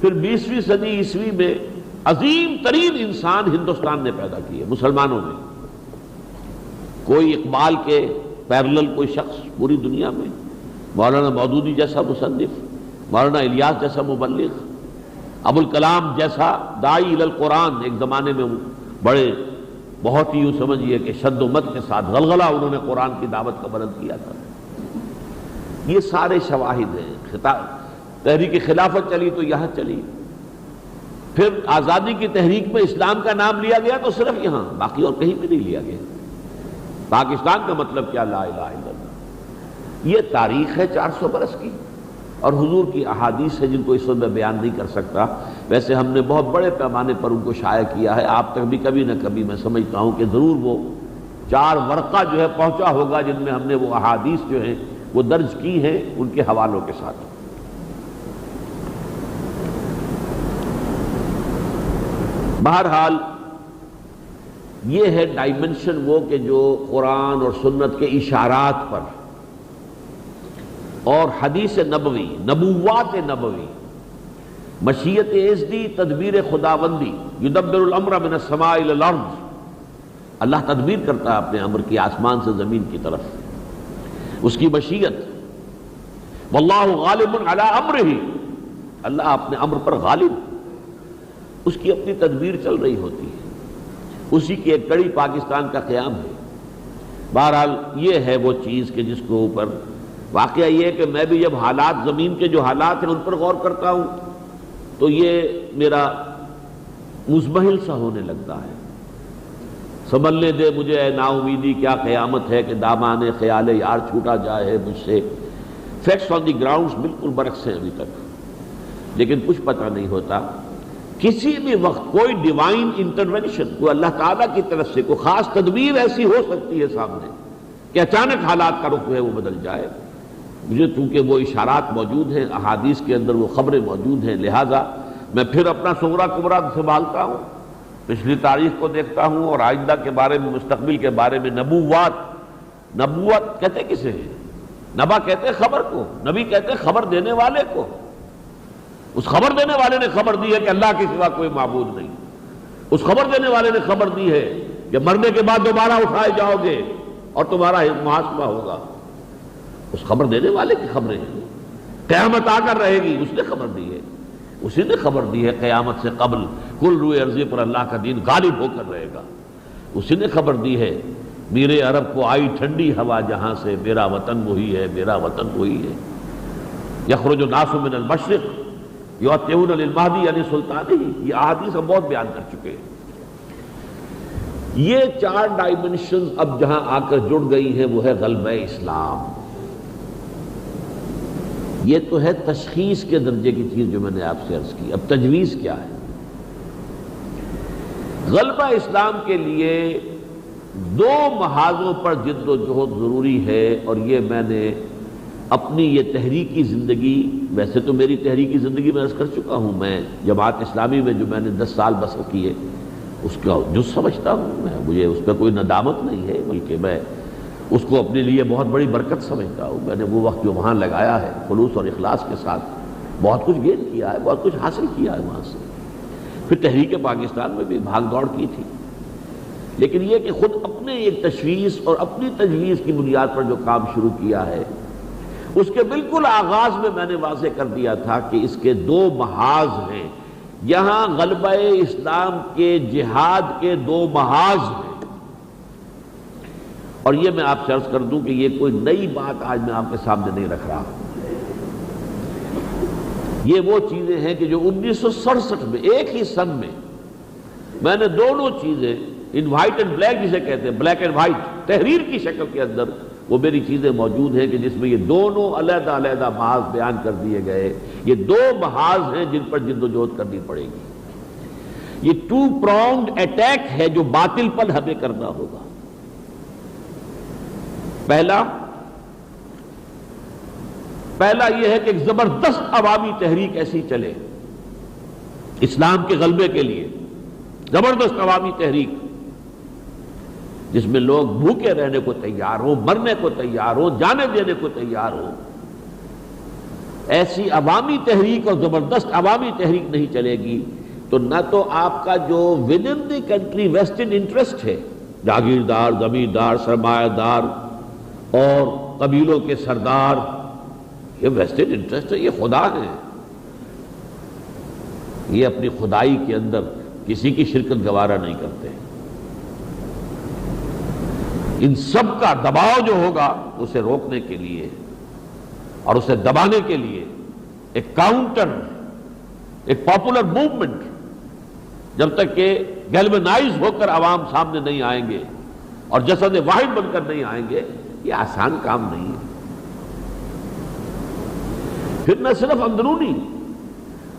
پھر 20ویں صدی عیسوی میں عظیم ترین انسان ہندوستان نے پیدا کیے مسلمانوں میں، کوئی اقبال کے پیرلل کوئی شخص پوری دنیا میں، مولانا مودودی جیسا مصنف، مولانا الیاس جیسا مبلغ، ابو الکلام جیسا داعی الی القرآن، ایک زمانے میں بڑے بہت ہی یوں سمجھیے کہ شد و مد کے ساتھ غلغلہ انہوں نے قرآن کی دعوت کا بلند کیا تھا۔ یہ سارے شواہد ہیں۔ تحریک خلافت چلی تو یہاں چلی، پھر آزادی کی تحریک میں اسلام کا نام لیا گیا تو صرف یہاں، باقی اور کہیں بھی نہیں لیا گیا۔ پاکستان کا مطلب کیا؟ لا الہ الا اللہ۔ یہ تاریخ ہے 400 برس کی، اور حضور کی احادیث ہے جن کو اس وقت میں بیان نہیں کر سکتا۔ ویسے ہم نے بہت بڑے پیمانے پر ان کو شائع کیا ہے، آپ تک بھی کبھی نہ کبھی میں سمجھتا ہوں کہ ضرور وہ 4 ورقہ جو ہے پہنچا ہوگا جن میں ہم نے وہ احادیث جو ہیں وہ درج کی ہیں ان کے حوالوں کے ساتھ۔ بہرحال یہ ہے ڈائمنشن وہ کہ جو قرآن اور سنت کے اشارات پر اور حدیث نبوی، نبوات نبوی، مشیت ازدی، تدبیر خداوندی، یدبر الامر من السماء الی الارض، اللہ تدبیر کرتا ہے اپنے امر کی آسمان سے زمین کی طرف، اس کی مشیت، واللہ غالب علی امرہ، اللہ اپنے امر پر غالب، اس کی اپنی تدبیر چل رہی ہوتی ہے، اسی کی ایک کڑی پاکستان کا قیام ہے۔ بہرحال یہ ہے وہ چیز کہ جس کو اوپر واقعہ یہ ہے کہ میں بھی جب حالات، زمین کے جو حالات ہیں ان پر غور کرتا ہوں تو یہ میرا مزمحل سا ہونے لگتا ہے۔ سنبھلنے دے مجھے اے نا امیدی، کیا قیامت ہے کہ دامان خیال یار چھوٹا جائے مجھ سے۔ فیکٹس آن دی گراؤنڈز بالکل برعکس ہیں ابھی تک، لیکن کچھ پتہ نہیں ہوتا۔ کسی بھی وقت کوئی ڈیوائن انٹرونشن، کوئی اللہ تعالیٰ کی طرف سے کوئی خاص تدبیر ایسی ہو سکتی ہے سامنے کہ اچانک حالات کا رخ ہے وہ بدل جائے۔ مجھے چونکہ وہ اشارات موجود ہیں، احادیث کے اندر وہ خبریں موجود ہیں، لہٰذا میں پھر اپنا صغریٰ کبریٰ سنبھالتا ہوں، پچھلی تاریخ کو دیکھتا ہوں اور آئندہ کے بارے میں، مستقبل کے بارے میں۔ نبوت کہتے کسے ہیں؟ نبا کہتے خبر کو، نبی کہتے خبر دینے والے کو۔ اس خبر دینے والے نے خبر دی ہے کہ اللہ کے سوا کوئی معبود نہیں، اس خبر دینے والے نے خبر دی ہے کہ مرنے کے بعد دوبارہ اٹھائے جاؤ گے اور تمہارا محاسبہ ہوگا۔ اس خبر دینے والے کی خبریں ہیں، قیامت آ کر رہے گی، اس نے خبر دی ہے، اسی نے خبر دی ہے قیامت سے قبل کل روئے ارضی پر اللہ کا دین غالب ہو کر رہے گا، اسی نے خبر دی ہے میرے عرب کو آئی ٹھنڈی ہوا جہاں سے، میرا وطن وہی ہے، میرا وطن وہی ہے۔ یخرج الناس من المشرق یؤتون للمہدی علی سلطانہ، یہ احادیث ہم بہت بیان کر چکے ہیں۔ یہ 4 ڈائمنشنز اب جہاں آ کر جڑ گئی ہیں وہ ہے غلبہ اسلام۔ یہ تو ہے تشخیص کے درجے کی چیز جو میں نے آپ سے عرض کی۔ اب تجویز کیا ہے؟ غلبہ اسلام کے لیے 2 محاذوں پر جد و جہد ضروری ہے، اور یہ میں نے اپنی یہ تحریکی زندگی، ویسے تو میری تحریکی زندگی میں عرض کر چکا ہوں، میں جماعت اسلامی میں جو میں نے 10 سال بسر کیے اس کا جو سمجھتا ہوں میں، مجھے اس پہ کوئی ندامت نہیں ہے، بلکہ میں اس کو اپنے لیے بہت بڑی برکت سمجھتا ہوں۔ میں نے وہ وقت جو وہاں لگایا ہے خلوص اور اخلاص کے ساتھ بہت کچھ گین کیا ہے، بہت کچھ حاصل کیا ہے وہاں سے۔ پھر تحریک پاکستان میں بھی بھاگ دوڑ کی تھی، لیکن یہ کہ خود اپنے ایک تشخیص اور اپنی تجویز کی بنیاد پر جو کام شروع کیا ہے، اس کے بالکل آغاز میں نے واضح کر دیا تھا کہ اس کے 2 محاذ ہیں، یہاں غلبہ اسلام کے جہاد کے 2 محاذ ہیں۔ اور یہ میں آپ سے عرض کر دوں کہ یہ کوئی نئی بات آج میں آپ کے سامنے نہیں رکھ رہا، یہ وہ چیزیں ہیں کہ جو 1967 میں ایک ہی سن میں نے دونوں چیزیں، ان وائٹ اینڈ بلیک جسے کہتے ہیں، بلیک اینڈ وائٹ تحریر کی شکل کے اندر وہ میری چیزیں موجود ہیں کہ جس میں یہ دونوں علیحدہ علیحدہ محاذ بیان کر دیے گئے۔ یہ 2 محاذ ہیں جن پر جد و جہد کرنی پڑے گی۔ یہ 2 pronged اٹیک ہے جو باطل پر ہمیں کرنا ہوگا۔ پہلا یہ ہے کہ ایک زبردست عوامی تحریک ایسی چلے اسلام کے غلبے کے لیے، زبردست عوامی تحریک جس میں لوگ بھوکے رہنے کو تیار ہوں، مرنے کو تیار ہوں، جانے دینے کو تیار ہوں۔ ایسی عوامی تحریک اور زبردست عوامی تحریک نہیں چلے گی تو نہ تو آپ کا جو with in the country western interest ہے، جاگیردار، زمیندار، سرمایہ دار اور قبیلوں کے سردار، یہ ویسٹرن انٹرسٹ ہے، یہ خدا ہے، یہ اپنی خدائی کے اندر کسی کی شرکت گوارا نہیں کرتے۔ ان سب کا دباؤ جو ہوگا اسے روکنے کے لیے اور اسے دبانے کے لیے ایک کاؤنٹر، ایک پاپولر موومنٹ جب تک کہ گیلونائز ہو کر عوام سامنے نہیں آئیں گے اور جسد واحد بن کر نہیں آئیں گے، یہ آسان کام نہیں ہے۔ پھر نہ صرف اندرونی،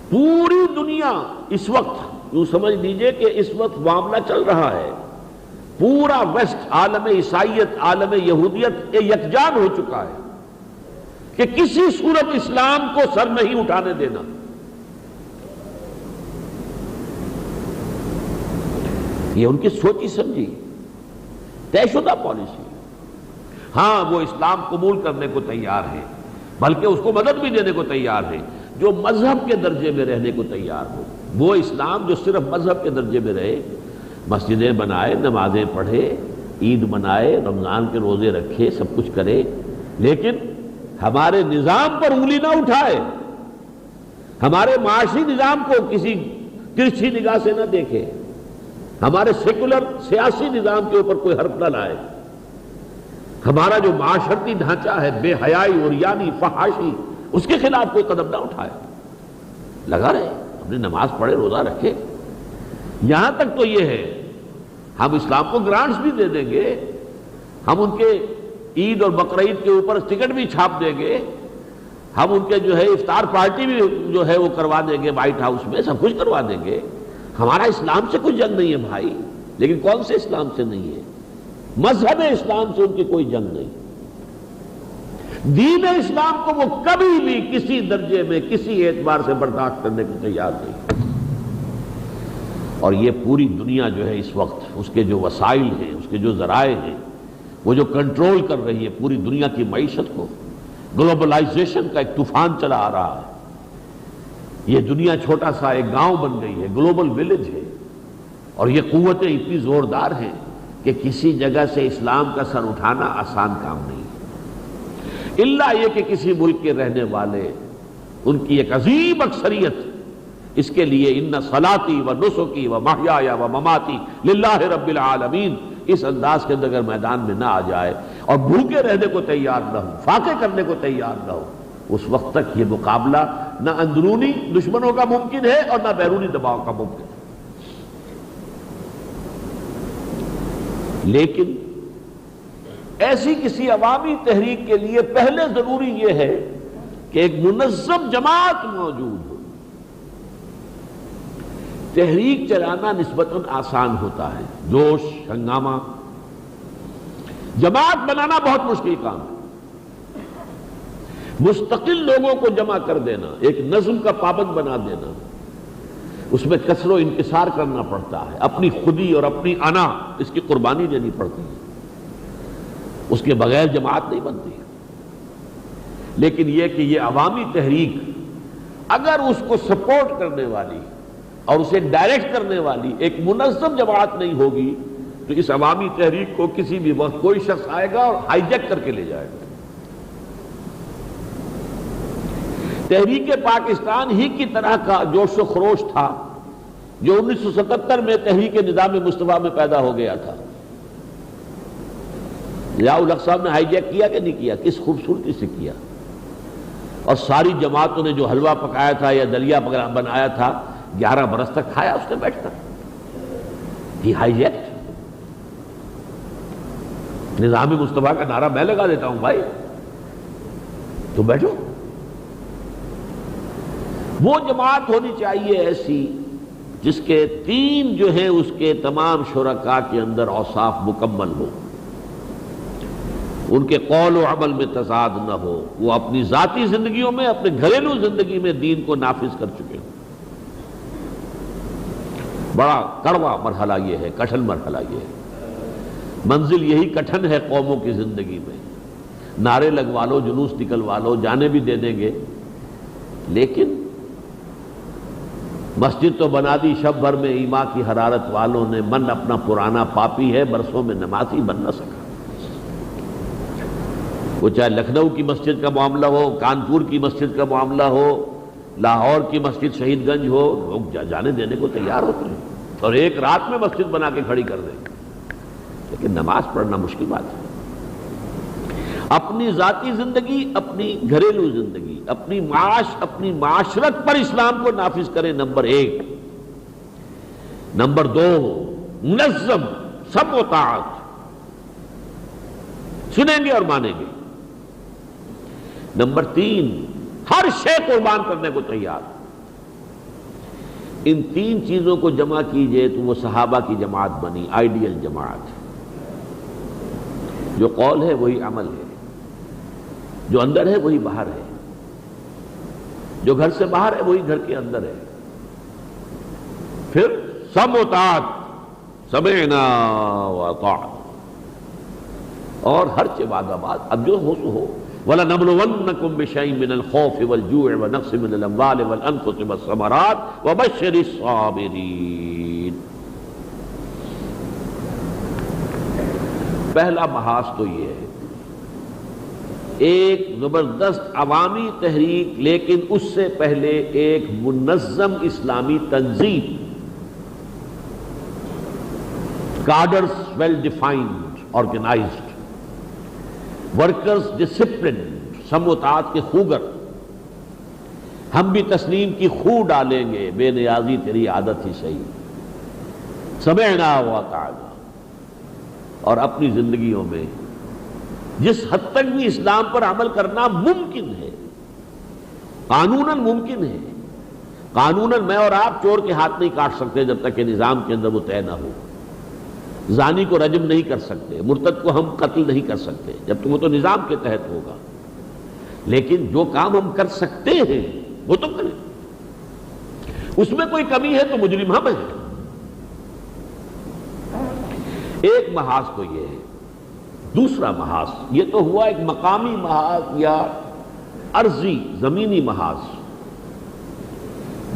پوری دنیا اس وقت یوں سمجھ لیجئے کہ اس وقت معاملہ چل رہا ہے، پورا ویسٹ، عالم عیسائیت، عالم یہودیت یکجان ہو چکا ہے کہ کسی صورت اسلام کو سر نہیں اٹھانے دینا۔ یہ ان کی سوچی سمجھی طے شدہ پالیسی۔ ہاں وہ اسلام قبول کرنے کو تیار ہے، بلکہ اس کو مدد بھی دینے کو تیار ہے جو مذہب کے درجے میں رہنے کو تیار ہو۔ وہ اسلام جو صرف مذہب کے درجے میں رہے، مسجدیں بنائے، نمازیں پڑھے، عید منائے، رمضان کے روزے رکھے، سب کچھ کرے، لیکن ہمارے نظام پر انگلی نہ اٹھائے، ہمارے معاشی نظام کو کسی ترچھی نگاہ سے نہ دیکھے، ہمارے سیکولر سیاسی نظام کے اوپر کوئی حرف نہ لائے، ہمارا جو معاشرتی ڈھانچہ ہے بے حیائی، عریانی، فحاشی، اس کے خلاف کوئی قدم نہ اٹھائے، لگا رہے اپنی نماز پڑھے، روزہ رکھے۔ یہاں تک تو یہ ہے ہم اسلام کو گرانٹس بھی دے دیں گے، ہم ان کے عید اور بقرعید کے اوپر ٹکٹ بھی چھاپ دیں گے، ہم ان کے جو ہے افطار پارٹی بھی جو ہے وہ کروا دیں گے وائٹ ہاؤس میں، سب کچھ کروا دیں گے۔ ہمارا اسلام سے کچھ جنگ نہیں ہے بھائی، لیکن کون سے اسلام سے نہیں ہے؟ مذہب اسلام سے ان کی کوئی جنگ نہیں۔ دین اسلام کو وہ کبھی بھی کسی درجے میں کسی اعتبار سے برداشت کرنے کو تیار نہیں۔ اور یہ پوری دنیا جو ہے اس وقت اس کے جو وسائل ہیں، اس کے جو ذرائع ہیں، وہ جو کنٹرول کر رہی ہے پوری دنیا کی معیشت کو، گلوبلائزیشن کا ایک طوفان چلا آ رہا ہے۔ یہ دنیا چھوٹا سا ایک گاؤں بن گئی ہے، گلوبل ولیج ہے، اور یہ قوتیں اتنی زوردار ہیں کہ کسی جگہ سے اسلام کا سر اٹھانا آسان کام نہیں ہے، الا یہ کہ کسی ملک کے رہنے والے، ان کی ایک عظیم اکثریت اس کے لیے ان صلاتی و نسکی و محیایا و مماتی للہ رب العالمین اس انداز کے اندر اگر میدان میں نہ آ جائے اور بھوکے رہنے کو تیار نہ ہو، فاقے کرنے کو تیار نہ ہو، اس وقت تک یہ مقابلہ نہ اندرونی دشمنوں کا ممکن ہے اور نہ بیرونی دباؤ کا ممکن ہے۔ لیکن ایسی کسی عوامی تحریک کے لیے پہلے ضروری یہ ہے کہ ایک منظم جماعت موجود ہو۔ تحریک چلانا نسبتاً آسان ہوتا ہے، جوش ہنگامہ، جماعت بنانا بہت مشکل کام ہے۔ مستقل لوگوں کو جمع کر دینا، ایک نظم کا پابند بنا دینا، اس میں کسر و انکسار کرنا پڑتا ہے، اپنی خودی اور اپنی انا اس کی قربانی دینی پڑتی ہے، اس کے بغیر جماعت نہیں بنتی۔ لیکن یہ کہ یہ عوامی تحریک اگر اس کو سپورٹ کرنے والی اور اسے ڈائریکٹ کرنے والی ایک منظم جماعت نہیں ہوگی تو اس عوامی تحریک کو کسی بھی وقت کوئی شخص آئے گا اور ہائی جیک کر کے لے جائے گا۔ تحریک پاکستان ہی کی طرح کا جوش و خروش تھا جو 1977 میں تحریک نظام مصطفیٰ میں پیدا ہو گیا تھا۔ ضیاء الحق صاحب نے ہائی جیک کیا کہ نہیں کیا؟ کس خوبصورتی سے کیا، اور ساری جماعتوں نے جو حلوہ پکایا تھا یا دلیا بنایا تھا 11 برس تک کھایا اس نے بیٹھ کر۔ یہ ہائی جیک نظام مصطفیٰ کا نعرہ میں لگا دیتا ہوں بھائی، تو بیٹھو۔ وہ جماعت ہونی چاہیے ایسی جس کے تین جو ہیں اس کے تمام شرکاء کے اندر اوصاف مکمل ہو، ان کے قول و عمل میں تضاد نہ ہو، وہ اپنی ذاتی زندگیوں میں، اپنے گھریلو زندگی میں دین کو نافذ کر چکے ہوں۔ بڑا کڑوا مرحلہ یہ ہے، کٹھن مرحلہ یہ ہے، منزل یہی کٹھن ہے قوموں کی زندگی میں۔ نعرے لگوا لو، جلوس نکلوا لو، جانے بھی دے دیں گے، لیکن مسجد تو بنا دی شب بھر میں ایما کی حرارت والوں نے، من اپنا پرانا پاپی ہے، برسوں میں نمازی بن نہ سکا۔ وہ چاہے لکھنؤ کی مسجد کا معاملہ ہو، کانپور کی مسجد کا معاملہ ہو، لاہور کی مسجد شہید گنج ہو، لوگ جانے دینے کو تیار ہوتے ہیں اور ایک رات میں مسجد بنا کے کھڑی کر دیں، لیکن نماز پڑھنا مشکل بات ہے۔ اپنی ذاتی زندگی، اپنی گھریلو زندگی، اپنی معاش، اپنی معاشرت پر اسلام کو نافذ کریں، نمبر 1۔ نمبر 2، منظم سب و طاعت، سنیں گے اور مانیں گے۔ نمبر 3، ہر شے قربان کرنے کو تیار۔ ان تین چیزوں کو جمع کیجئے تو وہ صحابہ کی جماعت بنی، آئیڈیل جماعت۔ جو قول ہے وہی عمل ہے، جو اندر ہے وہی باہر ہے، جو گھر سے باہر ہے وہی گھر کے اندر ہے۔ پھر سب و طاعت، سمعنا واطعنا، اور ہر چیز وعدہ بات، اب جو ہو سو ہو۔ وَلَنَبْلُوَنَّكُمْ بِشَيْءٍ مِّنَ الْخَوْفِ وَالْجُوعِ وَنَقْصٍ مِّنَ الْأَمْوَالِ وَالْأَنفُسِ وَالثَّمَرَاتِ وَبَشِّرِ الصَّابِرِينَ۔ پہلا محاذ تو یہ ہے، ایک زبردست عوامی تحریک، لیکن اس سے پہلے ایک منظم اسلامی تنظیم، cadres well defined, organized, workers disciplined, سموتات کے خوگر۔ ہم بھی تسلیم کی خو ڈالیں گے، بے نیازی تیری عادت ہی صحیح، سمعنا واطعنا۔ اور اپنی زندگیوں میں جس حد تک بھی اسلام پر عمل کرنا ممکن ہے، قانوناً ممکن ہے، قانوناً میں اور آپ چور کے ہاتھ نہیں کاٹ سکتے جب تک کہ نظام کے اندر وہ طے نہ ہو، زانی کو رجم نہیں کر سکتے، مرتد کو ہم قتل نہیں کر سکتے جب تک وہ تو نظام کے تحت ہوگا، لیکن جو کام ہم کر سکتے ہیں وہ تو کریں، اس میں کوئی کمی ہے تو مجرم ہم ہیں۔ ایک محاذ تو یہ ہے۔ دوسرا محاذ، یہ تو ہوا ایک مقامی محاذ یا عرضی زمینی محاذ۔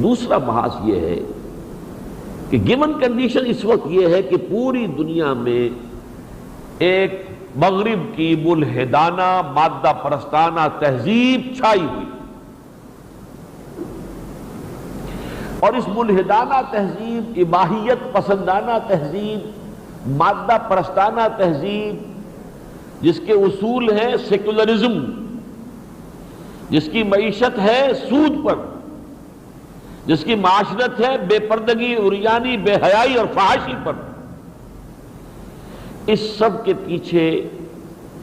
دوسرا محاذ یہ ہے کہ گیون کنڈیشن اس وقت یہ ہے کہ پوری دنیا میں ایک مغرب کی ملحدانہ مادہ پرستانہ تہذیب چھائی ہوئی، اور اس ملحدانہ تہذیب، اباحیت پسندانہ تہذیب مادہ پرستانہ تہذیب جس کے اصول ہیں سیکولرزم، جس کی معیشت ہے سود پر، جس کی معاشرت ہے بے پردگی، عریانی، بے حیائی اور فحاشی پر، اس سب کے پیچھے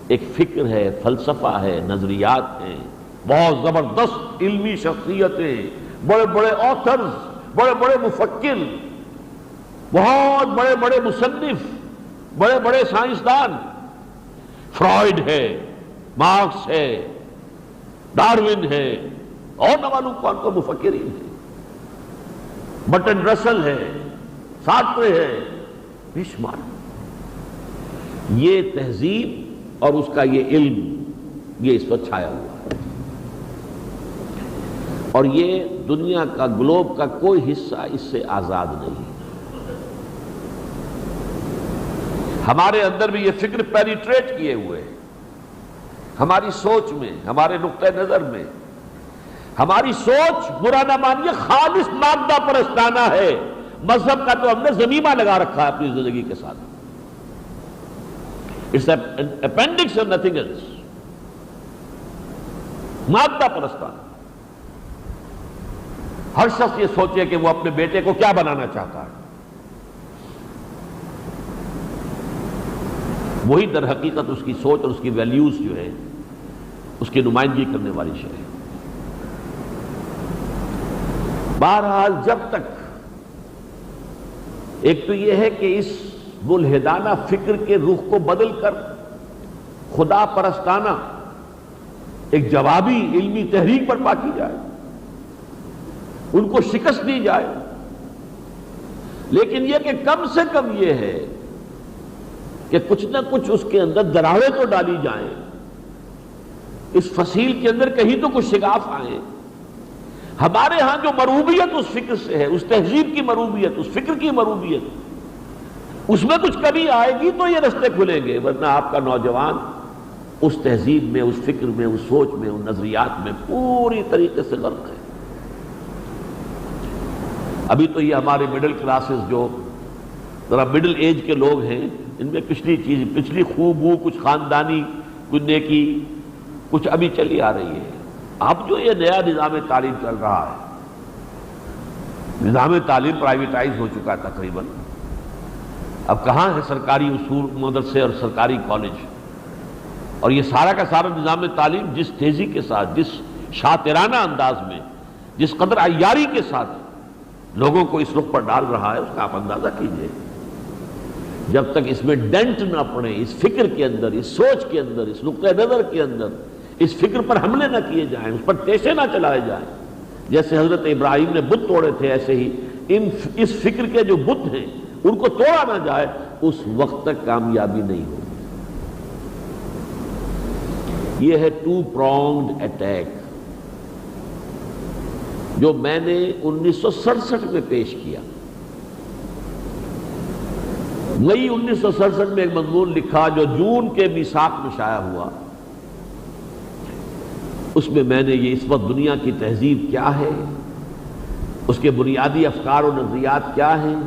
ایک فکر ہے، فلسفہ ہے، نظریات ہیں، بہت زبردست علمی شخصیتیں، بڑے بڑے آتھرز، بڑے بڑے مفکر، بہت بڑے بڑے مصنف، بڑے بڑے سائنسدان، فرائڈ ہے، مارکس ہے، ڈارون ہے، اور نہ معلوم کون کون مفکرین ہیں، بٹن رسل ہے، سارٹرے ہے، بے شمار۔ یہ تہذیب اور اس کا یہ علم، یہ اس پر چھایا ہوا ہے، اور یہ دنیا کا، گلوب کا کوئی حصہ اس سے آزاد نہیں۔ ہمارے اندر بھی یہ فکر پینیٹریٹ کیے ہوئے ہیں، ہماری سوچ میں، ہمارے نقطہ نظر میں۔ ہماری سوچ، برا نہ مانیے، خالص مادہ پرستانہ ہے۔ مذہب کا تو ہم نے ضمیمہ لگا رکھا ہے اپنی زندگی کے ساتھ۔ اٹس اپینڈکس اور نتھنگ ایلس۔ مادہ پرستانہ۔ ہر شخص یہ سوچے کہ وہ اپنے بیٹے کو کیا بنانا چاہتا ہے، وہی در حقیقت اس کی سوچ اور اس کی ویلیوز جو ہے اس کی نمائندگی کرنے والی شے ہے۔ بہرحال جب تک ایک تو یہ ہے کہ اس ملحدانہ فکر کے رخ کو بدل کر خدا پرستانہ ایک جوابی علمی تحریک برپا کی جائے، ان کو شکست دی جائے، لیکن یہ کہ کم سے کم یہ ہے کہ کچھ نہ کچھ اس کے اندر دراڑیں تو ڈالی جائیں، اس فصیل کے اندر کہیں تو کچھ شگاف آئیں۔ ہمارے ہاں جو مروبیت اس فکر سے ہے، اس تہذیب کی مروبیت، اس فکر کی مروبیت، اس میں کچھ کمی آئے گی تو یہ رستے کھلیں گے، ورنہ آپ کا نوجوان اس تہذیب میں، اس فکر میں، اس سوچ میں، ان نظریات میں پوری طریقے سے غرق ہے۔ ابھی تو یہ ہمارے مڈل کلاسز جو ذرا مڈل ایج کے لوگ ہیں، ان میں پچھلی خوب کچھ خاندانی، کچھ نیکی، کچھ ابھی چلی آ رہی ہے۔ اب جو یہ نیا نظام تعلیم چل رہا ہے، نظام تعلیم پرائیویٹائز ہو چکا ہے تقریباً، اب کہاں ہے سرکاری اصول مدرسے اور سرکاری کالج، اور یہ سارا کا سارا نظام تعلیم جس تیزی کے ساتھ، جس شاطرانہ انداز میں، جس قدر عیاری کے ساتھ لوگوں کو اس رخ پر ڈال رہا ہے، اس کا آپ اندازہ کیجئے۔ جب تک اس میں ڈنٹ نہ پڑے، اس فکر کے اندر، اس سوچ کے اندر، اس نقطہ نظر کے اندر، اس فکر پر حملے نہ کیے جائیں، اس پر تیشے نہ چلائے جائیں، جیسے حضرت ابراہیم نے بت توڑے تھے، ایسے ہی اس فکر کے جو بت ہیں ان کو توڑا نہ جائے، اس وقت تک کامیابی نہیں ہوگی۔ یہ ہے ٹو پرونگڈ اٹیک جو میں نے 1967 میں پیش کیا۔ مئی 1967 میں ایک مضمون لکھا جو جون کے میثاق میں شائع ہوا۔ اس میں میں نے یہ اس وقت دنیا کی تہذیب کیا ہے، اس کے بنیادی افکار و نظریات کیا ہیں،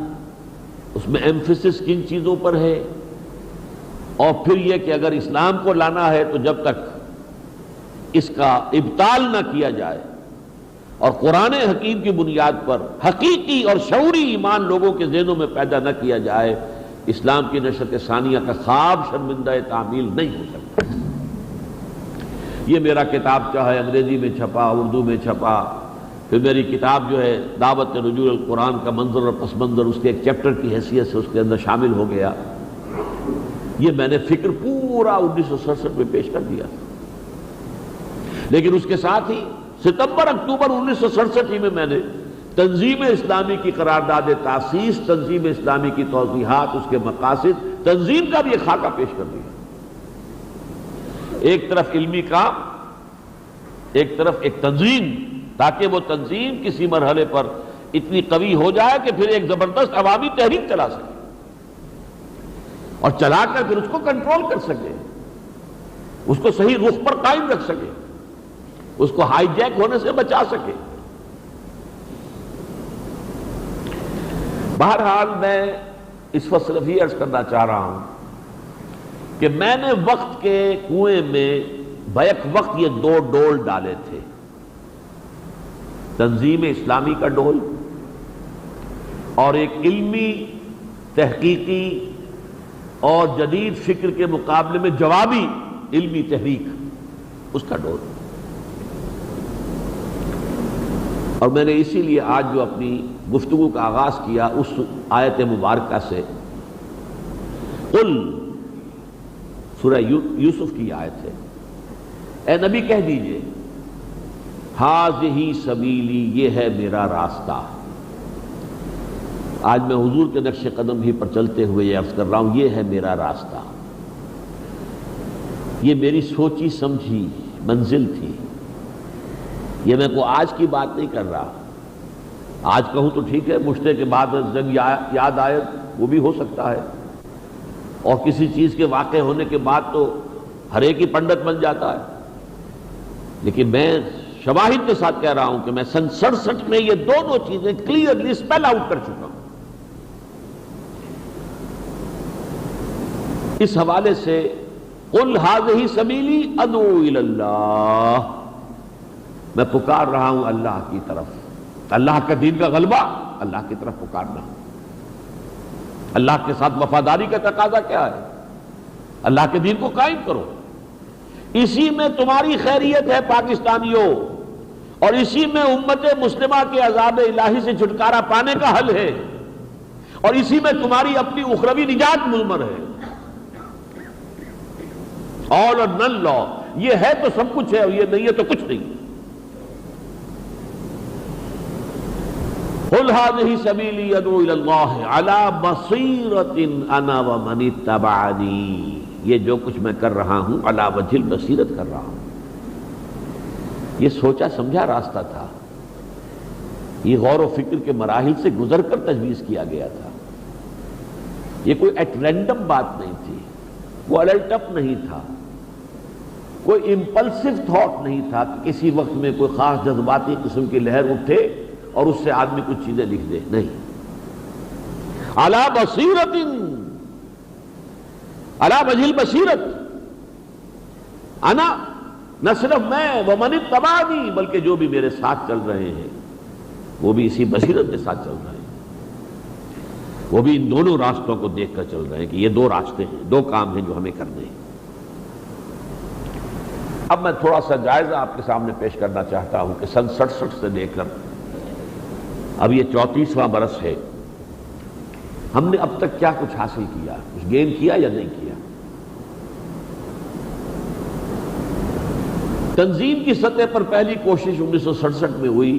اس میں ایمفیسس کن چیزوں پر ہے، اور پھر یہ کہ اگر اسلام کو لانا ہے تو جب تک اس کا ابطال نہ کیا جائے اور قرآن حکیم کی بنیاد پر حقیقی اور شعوری ایمان لوگوں کے ذہنوں میں پیدا نہ کیا جائے، اسلام کی نشأت ثانیہ کا خواب شرمندہ تعمیل نہیں ہو سکتا۔ یہ میرا کتاب چاہے انگریزی میں چھپا، اردو میں چھپا، پھر میری کتاب جو ہے دعوت رجوع القرآن کا منظر اور پس منظر اس کے ایک چیپٹر کی حیثیت سے اس کے اندر شامل ہو گیا۔ یہ میں نے فکر پورا 1967 میں پیش کر دیا، لیکن اس کے ساتھ ہی ستمبر اکتوبر 1967 ہی میں نے تنظیم اسلامی کی قرارداد تاسیس، تنظیم اسلامی کی توضیحات، اس کے مقاصد، تنظیم کا بھی ایک خاکہ پیش کر دیا۔ ایک طرف علمی کام، ایک طرف ایک تنظیم، تاکہ وہ تنظیم کسی مرحلے پر اتنی قوی ہو جائے کہ پھر ایک زبردست عوامی تحریک چلا سکے، اور چلا کر پھر اس کو کنٹرول کر سکے، اس کو صحیح رخ پر قائم رکھ سکے، اس کو ہائی جیک ہونے سے بچا سکے۔ بہرحال میں اس وقت صرف یہ عرض کرنا چاہ رہا ہوں کہ میں نے وقت کے کنویں میں بیک وقت یہ دو ڈول ڈالے تھے، تنظیم اسلامی کا ڈول اور ایک علمی تحقیقی اور جدید فکر کے مقابلے میں جوابی علمی تحریک، اس کا ڈول۔ اور میں نے اسی لیے آج جو اپنی گفتگو کا آغاز کیا اس آیت مبارکہ سے، قل، سورہ یوسف کی آیت ہے، اے نبی کہہ دیجئے ہاذہ سبیلی، یہ ہے میرا راستہ۔ آج میں حضور کے نقش قدم ہی پر چلتے ہوئے یہ عرض کر رہا ہوں، یہ ہے میرا راستہ، یہ میری سوچی سمجھی منزل تھی، یہ میں کو آج کی بات نہیں کر رہا۔ آج کہوں تو ٹھیک ہے، مشتے کے بعد جنگ یاد آئے وہ بھی ہو سکتا ہے، اور کسی چیز کے واقع ہونے کے بعد تو ہر ایک ہی پنڈت بن جاتا ہے، لیکن میں شواہد کے ساتھ کہہ رہا ہوں کہ میں سن 67 میں یہ دونوں چیزیں کلیئرلی اسپیل آؤٹ کر چکا ہوں۔ اس حوالے سے قل ھذہ سبیلی ادعو الی اللہ، میں پکار رہا ہوں اللہ کی طرف، اللہ کا دین کا غلبہ، اللہ کی طرف پکارنا۔ اللہ کے ساتھ وفاداری کا تقاضا کیا ہے؟ اللہ کے دین کو قائم کرو، اسی میں تمہاری خیریت ہے پاکستانیوں، اور اسی میں امت مسلمہ کے عذاب الہی سے چھٹکارا پانے کا حل ہے، اور اسی میں تمہاری اپنی اخروی نجات مضمر ہے۔ آل اور نن لا، یہ ہے تو سب کچھ ہے، اور یہ نہیں ہے تو کچھ نہیں۔ قل ھذہ سبیلی ادعو الی اللہ علی بصیرۃ انا ومن اتبعنی، یہ جو کچھ میں کر رہا ہوں علی وجہ البصیرت کر رہا ہوں۔ یہ سوچا سمجھا راستہ تھا، یہ غور و فکر کے مراحل سے گزر کر تجویز کیا گیا تھا، یہ کوئی ایٹ رینڈم بات نہیں تھی، وہ الٹ اپ نہیں تھا، کوئی امپلسو تھاٹ نہیں تھا کہ کسی وقت میں کوئی خاص جذباتی قسم کی لہر اٹھے اور اس سے آدمی کچھ چیزیں لکھ دے، نہیں، علی بصیرۃ، علی وجہ البصیرت، انا، نہ صرف میں، ومن اتبعنی، بلکہ جو بھی میرے ساتھ چل رہے ہیں وہ بھی اسی بصیرت کے ساتھ چل رہے ہیں، وہ بھی ان دونوں راستوں کو دیکھ کر چل رہے ہیں کہ یہ دو راستے ہیں، دو کام ہیں جو ہمیں کرنے ہیں۔ اب میں تھوڑا سا جائزہ آپ کے سامنے پیش کرنا چاہتا ہوں کہ سن 67 سے لے کر اب یہ 34واں برس ہے، ہم نے اب تک کیا کچھ حاصل کیا، کچھ گین کیا یا نہیں کیا؟ تنظیم کی سطح پر پہلی کوشش 1967 میں ہوئی،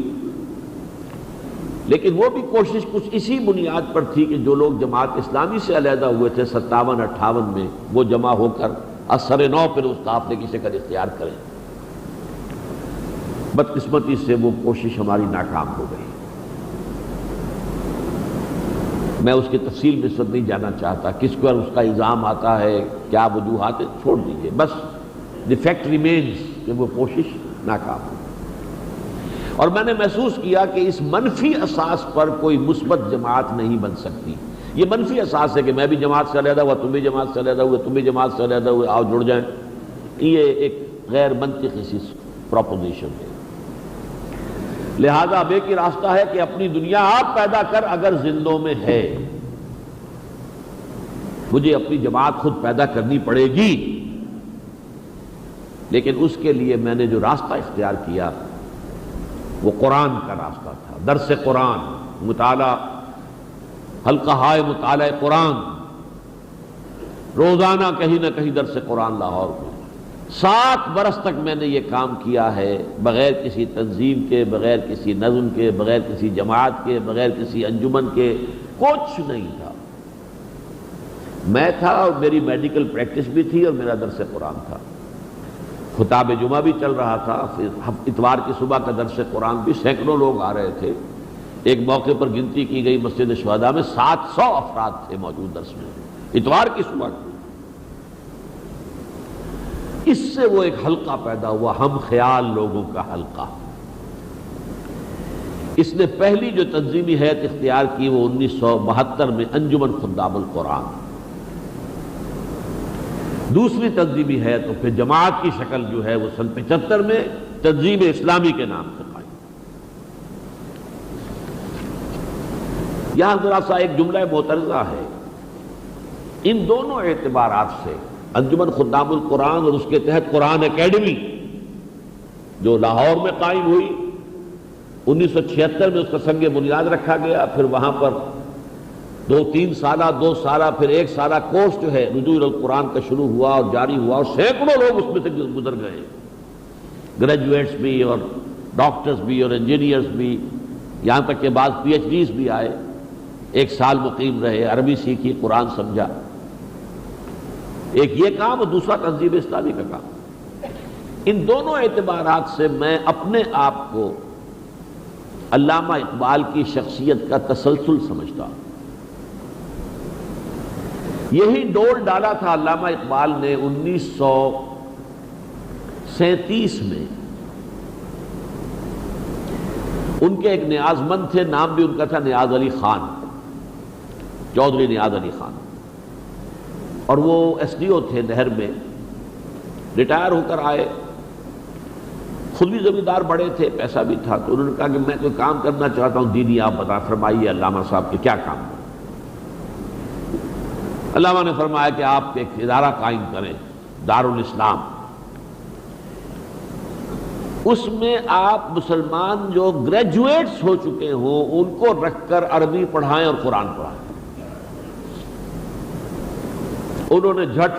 لیکن وہ بھی کوشش کچھ اسی بنیاد پر تھی کہ جو لوگ جماعت اسلامی سے علیحدہ ہوئے تھے 57-58 میں، وہ جمع ہو کر اثر نو پھر اس قافلے کی شکل اختیار کریں۔ بدقسمتی سے وہ کوشش ہماری ناکام ہو گئی۔ میں اس کی تفصیل میں اس وقت نہیں جانا چاہتا، کس پر اس کا الزام آتا ہے، کیا وجوہات ہیں، چھوڑ دیجئے، بس دی فیکٹ ریمینز کہ وہ کوشش ناکام ہو۔ اور میں نے محسوس کیا کہ اس منفی اساس پر کوئی مثبت جماعت نہیں بن سکتی۔ یہ منفی اساس ہے کہ میں بھی جماعت سے علیحدہ ہوا، تم بھی جماعت سے علیحدہ ہوئے، تم بھی جماعت سے علیحدہ ہوئے، آؤ جڑ جائیں، یہ ایک غیر منطقی سی پروپوزیشن ہے۔ لہذا اب ایک ہی راستہ ہے کہ اپنی دنیا آپ پیدا کر، اگر زندوں میں ہے، مجھے اپنی جماعت خود پیدا کرنی پڑے گی، لیکن اس کے لیے میں نے جو راستہ اختیار کیا وہ قرآن کا راستہ تھا، درس قرآن، مطالعہ، حلقہ مطالعہ قرآن، روزانہ کہیں نہ کہیں درس قرآن لاہور میں۔ 7 برس تک میں نے یہ کام کیا ہے، بغیر کسی تنظیم کے، بغیر کسی نظم کے، بغیر کسی جماعت کے، بغیر کسی انجمن کے، کچھ نہیں تھا۔ میں تھا اور میری میڈیکل پریکٹس بھی تھی اور میرا درس قرآن تھا، خطاب جمعہ بھی چل رہا تھا، پھر اتوار کی صبح کا درس قرآن بھی، سینکڑوں لوگ آ رہے تھے۔ ایک موقع پر گنتی کی گئی مسجد شہداء میں 700 افراد تھے موجود درس میں، اتوار کی صبح کی۔ اس سے وہ ایک حلقہ پیدا ہوا، ہم خیال لوگوں کا حلقہ۔ اس نے پہلی جو تنظیمی ہیئت اختیار کی وہ 1972 میں انجمن خدام القرآن، دوسری تنظیمی ہیئت اور پھر جماعت کی شکل جو ہے وہ سن 75 میں تنظیم اسلامی کے نام سے قائم۔ یہاں ذرا سا ایک جملہ معترضہ ہے، ان دونوں اعتبارات سے انجمن خدام القرآن اور اس کے تحت قرآن اکیڈمی جو لاہور میں قائم ہوئی 1976 میں، اس کا سنگ بنیاد رکھا گیا، پھر وہاں پر 2 سالہ پھر 1 سالہ کورس جو ہے رجوع القرآن کا شروع ہوا اور جاری ہوا، اور سینکڑوں لوگ اس میں سے گزر گئے، گریجویٹس بھی اور ڈاکٹرز بھی اور انجینئرز بھی، یہاں تک کہ بعض پی ایچ ڈیز بھی آئے، 1 سال مقیم رہے، عربی سیکھی، قرآن سمجھا۔ ایک یہ کام اور دوسرا تنظیم اسلامی کا کام۔ ان دونوں اعتبارات سے میں اپنے آپ کو علامہ اقبال کی شخصیت کا تسلسل سمجھتا ہوں۔ یہی ڈول ڈالا تھا علامہ اقبال نے 1937 میں۔ ان کے ایک نیاز مند تھے، نام بھی ان کا تھا نیاز علی خان، چودھری نیاز علی خان، اور وہ ایس ڈی او تھے نہر میں، ریٹائر ہو کر آئے، خود بھی زمیندار بڑے تھے، پیسہ بھی تھا، تو انہوں نے کہا کہ میں کوئی کام کرنا چاہتا ہوں دینی، آپ بتا فرمائیے علامہ صاحب کہ کیا کام کریں۔ علامہ نے فرمایا کہ آپ ایک ادارہ قائم کریں، دارالاسلام، اس میں آپ مسلمان جو گریجویٹس ہو چکے ہوں ان کو رکھ کر عربی پڑھائیں اور قرآن پڑھائیں۔ انہوں نے جھٹ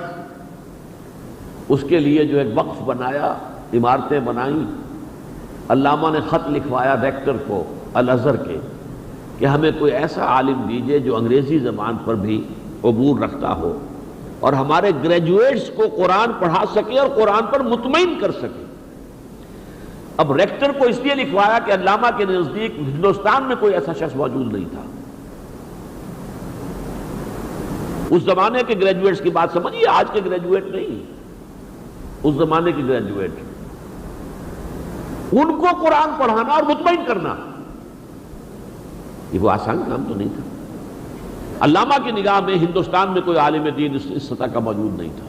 اس کے لیے جو ایک وقف بنایا، عمارتیں بنائیں، علامہ نے خط لکھوایا ریکٹر کو الازہر کے کہ ہمیں کوئی ایسا عالم دیجئے جو انگریزی زبان پر بھی عبور رکھتا ہو اور ہمارے گریجویٹس کو قرآن پڑھا سکے اور قرآن پر مطمئن کر سکے۔ اب ریکٹر کو اس لیے لکھوایا کہ علامہ کے نزدیک ہندوستان میں کوئی ایسا شخص موجود نہیں تھا۔ اس زمانے کے گریجویٹس کی بات سمجھیے، آج کے گریجویٹ نہیں، اس زمانے کے گریجویٹ، ان کو قرآن پڑھانا اور مطمئن کرنا، یہ وہ آسان کام تو نہیں تھا۔ علامہ کی نگاہ میں ہندوستان میں کوئی عالم دین اس سطح کا موجود نہیں تھا،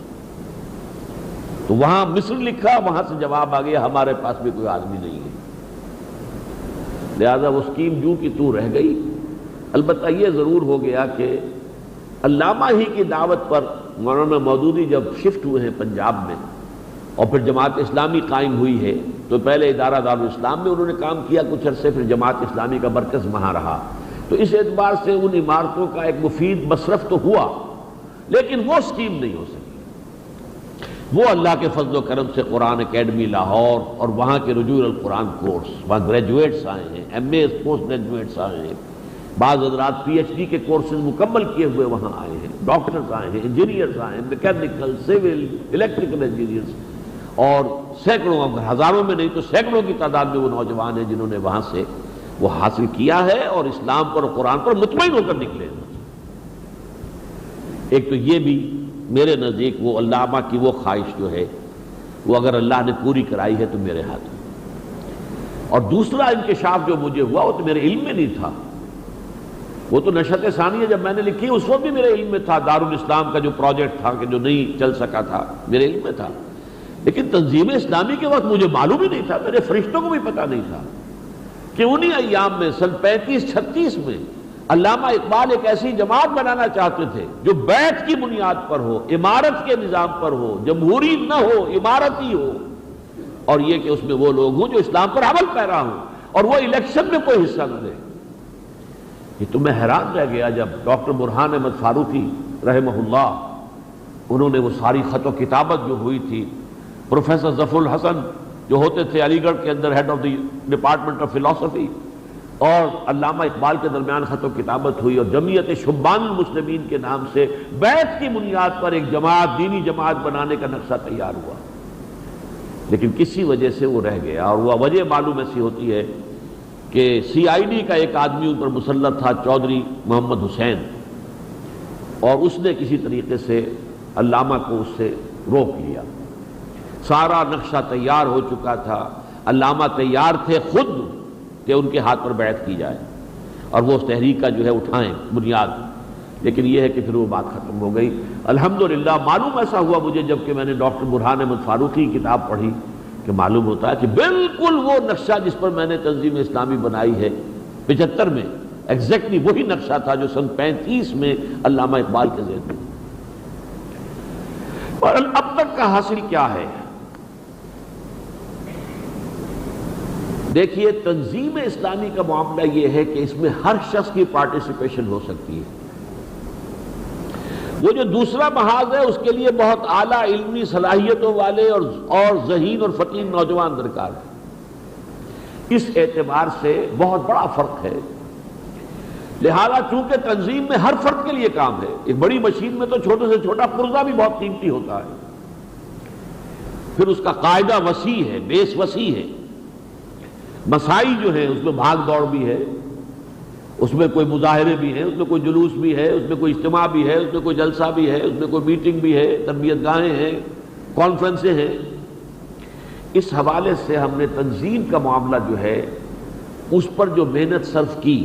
تو وہاں مصر لکھا، وہاں سے جواب آ گیا ہمارے پاس بھی کوئی آدمی نہیں ہے، لہذا وہ اسکیم جو کی تو رہ گئی۔ البتہ یہ ضرور ہو گیا کہ علامہ ہی کی دعوت پر مولانا مودودی جب شفٹ ہوئے ہیں پنجاب میں اور پھر جماعت اسلامی قائم ہوئی ہے، تو پہلے ادارہ دارالاسلام میں انہوں نے کام کیا کچھ عرصے، پھر جماعت اسلامی کا مرکز وہاں رہا، تو اس اعتبار سے ان عمارتوں کا ایک مفید مصرف تو ہوا، لیکن وہ اسکیم نہیں ہو سکی۔ وہ اللہ کے فضل و کرم سے قرآن اکیڈمی لاہور اور وہاں کے رجوع القرآن کورس، وہاں گریجویٹس آئے ہیں، ایم اے پوسٹ گریجویٹس آئے ہیں، بعض حضرات پی ایچ ڈی کے کورسز مکمل کیے ہوئے وہاں آئے ہیں، ڈاکٹرز آئے ہیں، انجینئرز آئے ہیں، میکینیکل، سول، الیکٹریکل انجینئرز، اور سینکڑوں، ہزاروں میں نہیں تو سینکڑوں کی تعداد میں وہ نوجوان ہیں جنہوں نے وہاں سے وہ حاصل کیا ہے اور اسلام پر اور قرآن پر مطمئن ہو کر نکلے ہیں۔ ایک تو یہ بھی میرے نزدیک وہ علامہ کی وہ خواہش جو ہے وہ اگر اللہ نے پوری کرائی ہے تو میرے ہاتھ میں، اور دوسرا انکشاف جو مجھے ہوا وہ تو میرے علم میں نہیں تھا، وہ تو نشأت ثانیہ جب میں نے لکھی اس وقت بھی میرے علم میں تھا، دارالاسلام کا جو پروجیکٹ تھا کہ جو نہیں چل سکا تھا میرے علم میں تھا، لیکن تنظیم اسلامی کے وقت مجھے معلوم ہی نہیں تھا، میرے فرشتوں کو بھی پتہ نہیں تھا کہ انہی ایام میں سن 35-36 میں علامہ اقبال ایک ایسی جماعت بنانا چاہتے تھے جو بیعت کی بنیاد پر ہو، عمارت کے نظام پر ہو، جمہوری نہ ہو، عمارتی ہو، اور یہ کہ اس میں وہ لوگ ہوں جو اسلام پر عمل پیرا ہوں اور وہ الیکشن میں کوئی حصہ نہ لیں۔ یہ تو میں حیران رہ گیا جب ڈاکٹر برہان احمد فاروقی رحمہ اللہ، انہوں نے وہ ساری خط و کتابت جو ہوئی تھی، پروفیسر ظفر الحسن جو ہوتے تھے علی گڑھ کے اندر head of the department of philosophy, اور علامہ اقبال کے درمیان خط و کتابت ہوئی، اور جمعیت شبان المسلمین کے نام سے بیعت کی بنیاد پر ایک جماعت، دینی جماعت بنانے کا نقشہ تیار ہوا، لیکن کسی وجہ سے وہ رہ گیا، اور وہ وجہ معلوم ایسی ہوتی ہے کہ سی آئی ڈی کا ایک آدمی ان پر مسلط تھا، چودھری محمد حسین، اور اس نے کسی طریقے سے علامہ کو اس سے روک لیا۔ سارا نقشہ تیار ہو چکا تھا، علامہ تیار تھے خود کہ ان کے ہاتھ پر بیعت کی جائے اور وہ اس تحریک کا جو ہے اٹھائیں بنیاد. لیکن یہ ہے کہ پھر وہ بات ختم ہو گئی. الحمدللہ معلوم ایسا ہوا مجھے جب کہ میں نے ڈاکٹر برہان احمد فاروقی کی کتاب پڑھی کہ معلوم ہوتا ہے کہ بالکل وہ نقشہ جس پر میں نے تنظیم اسلامی بنائی ہے 75 میں ایگزیکٹلی وہی نقشہ تھا جو سن 35 میں علامہ اقبال کے ذہن میں. اور اب تک کا حاصل کیا ہے؟ دیکھیے تنظیم اسلامی کا معاملہ یہ ہے کہ اس میں ہر شخص کی پارٹیسپیشن ہو سکتی ہے. وہ جو دوسرا محاذ ہے اس کے لیے بہت اعلیٰ علمی صلاحیتوں والے اور ذہین اور فطین نوجوان درکار ہیں. اس اعتبار سے بہت بڑا فرق ہے. لہذا چونکہ تنظیم میں ہر فرد کے لیے کام ہے، ایک بڑی مشین میں تو چھوٹے سے چھوٹا پرزہ بھی بہت قیمتی ہوتا ہے، پھر اس کا قاعدہ وسیع ہے، بیس وسیع ہے، مسائی جو ہے اس میں بھاگ دوڑ بھی ہے، اس میں کوئی مظاہرے بھی ہیں، اس میں کوئی جلوس بھی ہے، اس میں کوئی اجتماع بھی ہے، اس میں کوئی جلسہ بھی ہے، اس میں کوئی میٹنگ بھی ہے، تربیت گاہیں ہیں، کانفرنسیں ہیں. اس حوالے سے ہم نے تنظیم کا معاملہ جو ہے اس پر جو محنت صرف کی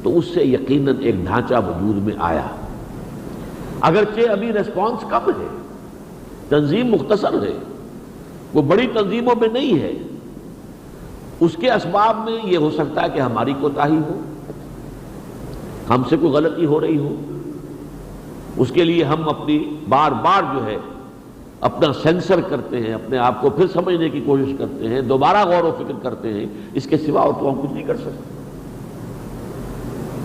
تو اس سے یقیناً ایک ڈھانچہ وجود میں آیا. اگرچہ ابھی ریسپانس کم ہے، تنظیم مختصر ہے، وہ بڑی تنظیموں میں نہیں ہے. اس کے اسباب میں یہ ہو سکتا ہے کہ ہماری کوتاہی ہو، ہم سے کوئی غلطی ہو رہی ہو. اس کے لیے ہم اپنی بار بار جو ہے اپنا سینسر کرتے ہیں، اپنے آپ کو پھر سمجھنے کی کوشش کرتے ہیں، دوبارہ غور و فکر کرتے ہیں. اس کے سوا اور تو ہم کچھ نہیں کر سکتے.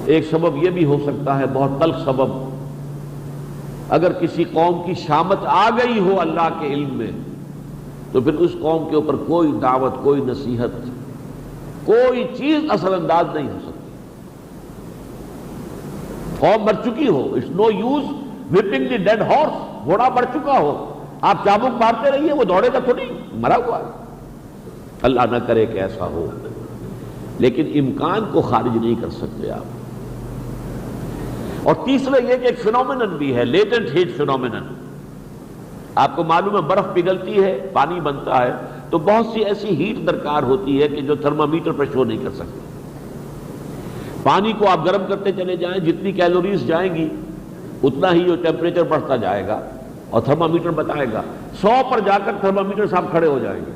ایک سبب یہ بھی ہو سکتا ہے، بہت تلخ سبب، اگر کسی قوم کی شامت آ گئی ہو اللہ کے علم میں تو پھر اس قوم کے اوپر کوئی دعوت، کوئی نصیحت، کوئی چیز اثر انداز نہیں ہو سکتی. قوم مر چکی ہو، it's no use whipping the dead horse. گھوڑا مر چکا ہو، آپ چابک مارتے رہیے، وہ دوڑے گا تھوڑی، مرا ہوا ہے. اللہ نہ کرے کہ ایسا ہو، لیکن امکان کو خارج نہیں کر سکتے آپ. اور تیسرا یہ کہ ایک فینومینن بھی ہے، لیٹنٹ ہیٹ فینومینن. آپ کو معلوم ہے برف پگھلتی ہے، پانی بنتا ہے، تو بہت سی ایسی ہیٹ درکار ہوتی ہے کہ جو تھرمامیٹر پر شو نہیں کر سکتے. پانی کو آپ گرم کرتے چلے جائیں، جتنی کیلوریز جائیں گی اتنا ہی جو ٹیمپریچر بڑھتا جائے گا اور تھرمامیٹر بتائے گا. 100 پر جا کر تھرمامیٹر صاحب کھڑے ہو جائیں گے.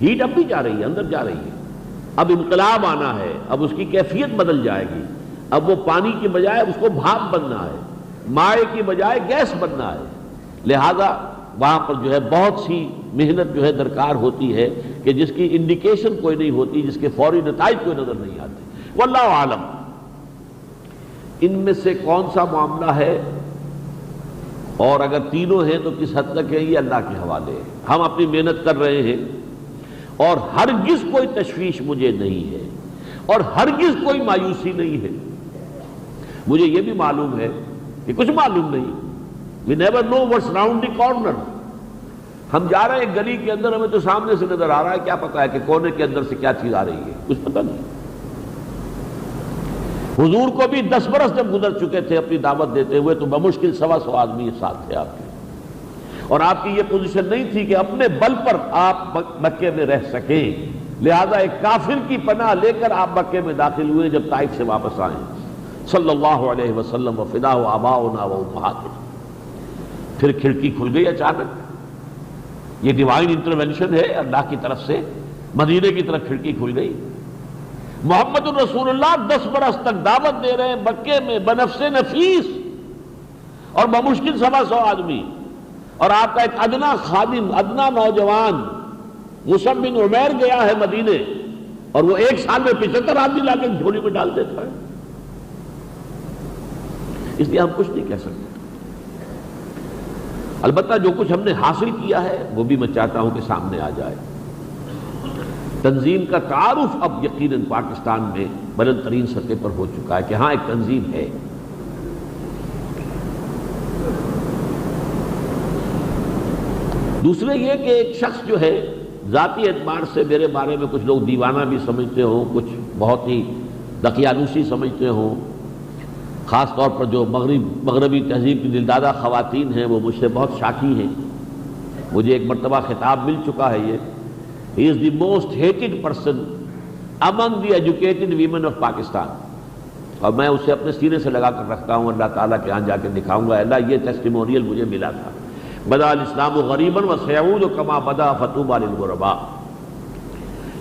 ہیٹ اب بھی جا رہی ہے، اندر جا رہی ہے. اب انقلاب آنا ہے، اب اس کی کیفیت بدل جائے گی. اب وہ پانی کی بجائے اس کو بھاپ بننا ہے، مائع کی بجائے گیس بننا ہے. لہذا وہاں پر جو ہے بہت سی محنت جو ہے درکار ہوتی ہے کہ جس کی انڈیکیشن کوئی نہیں ہوتی، جس کے فوری نتائج کوئی نظر نہیں آتے. واللہ عالم ان میں سے کون سا معاملہ ہے اور اگر تینوں ہیں تو کس حد تک ہے، یہ اللہ کے حوالے ہے. ہم اپنی محنت کر رہے ہیں اور ہرگز کوئی تشویش مجھے نہیں ہے اور ہرگز کوئی مایوسی نہیں ہے. مجھے یہ بھی معلوم ہے کہ کچھ معلوم نہیں. We never know what's round the corner. ہم جا رہے ہیں گلی کے اندر، ہمیں تو سامنے سے نظر آ رہا ہے، کیا پتا ہے کہ کونے کے اندر سے کیا چیز آ رہی ہے، کچھ پتہ نہیں. حضور کو بھی 10 برس جب گزر چکے تھے اپنی دعوت دیتے ہوئے تو بمشکل 125 آدمی ساتھ تھے آپ کے، اور آپ کی یہ پوزیشن نہیں تھی کہ اپنے بل پر آپ مکے میں رہ سکیں. لہذا ایک کافر کی پناہ لے کر آپ مکے میں داخل ہوئے جب طائف سے واپس آئے صلی اللہ علیہ وسلم. وفداء آباؤنا و امہاتنا. پھر کھڑکی کھل گئی اچانک. یہ ڈیوائن انٹرونشن ہے اللہ کی طرف سے. مدینے کی طرف کھڑکی کھل گئی. محمد الرسول اللہ 10 برس تک دعوت دے رہے ہیں مکے میں بنفس نفیس اور بمشکل 125 آدمی، اور آپ کا ایک ادنا خادم، ادنا نوجوان مصعب بن عمیر گیا ہے مدینے اور وہ 1 سال میں 75 آدمی لا کے جھولی میں ڈال دیتا ہے. اس لیے ہم کچھ نہیں کہہ سکتے. البتہ جو کچھ ہم نے حاصل کیا ہے وہ بھی میں چاہتا ہوں کہ سامنے آ جائے. تنظیم کا تعارف اب یقیناً پاکستان میں بلند ترین سطح پر ہو چکا ہے کہ ہاں ایک تنظیم ہے. دوسرے یہ کہ ایک شخص جو ہے ذاتی اعتبار سے میرے بارے میں کچھ لوگ دیوانہ بھی سمجھتے ہوں، کچھ بہت ہی دقیانوسی سمجھتے ہوں. خاص طور پر جو مغربی تہذیب کی دلدادہ خواتین ہیں وہ مجھ سے بہت شاکی ہیں. مجھے ایک مرتبہ خطاب مل چکا ہے یہ، He is the most hated person among the educated women of Pakistan. اور میں اسے اپنے سینے سے لگا کر رکھتا ہوں، اللہ تعالیٰ کے ہاں جا کے دکھاؤں گا اللہ یہ ٹیسٹیمونیل مجھے ملا تھا. بدا الاسلام غریبا وسیعود کما بدا فطوبی للغرباء.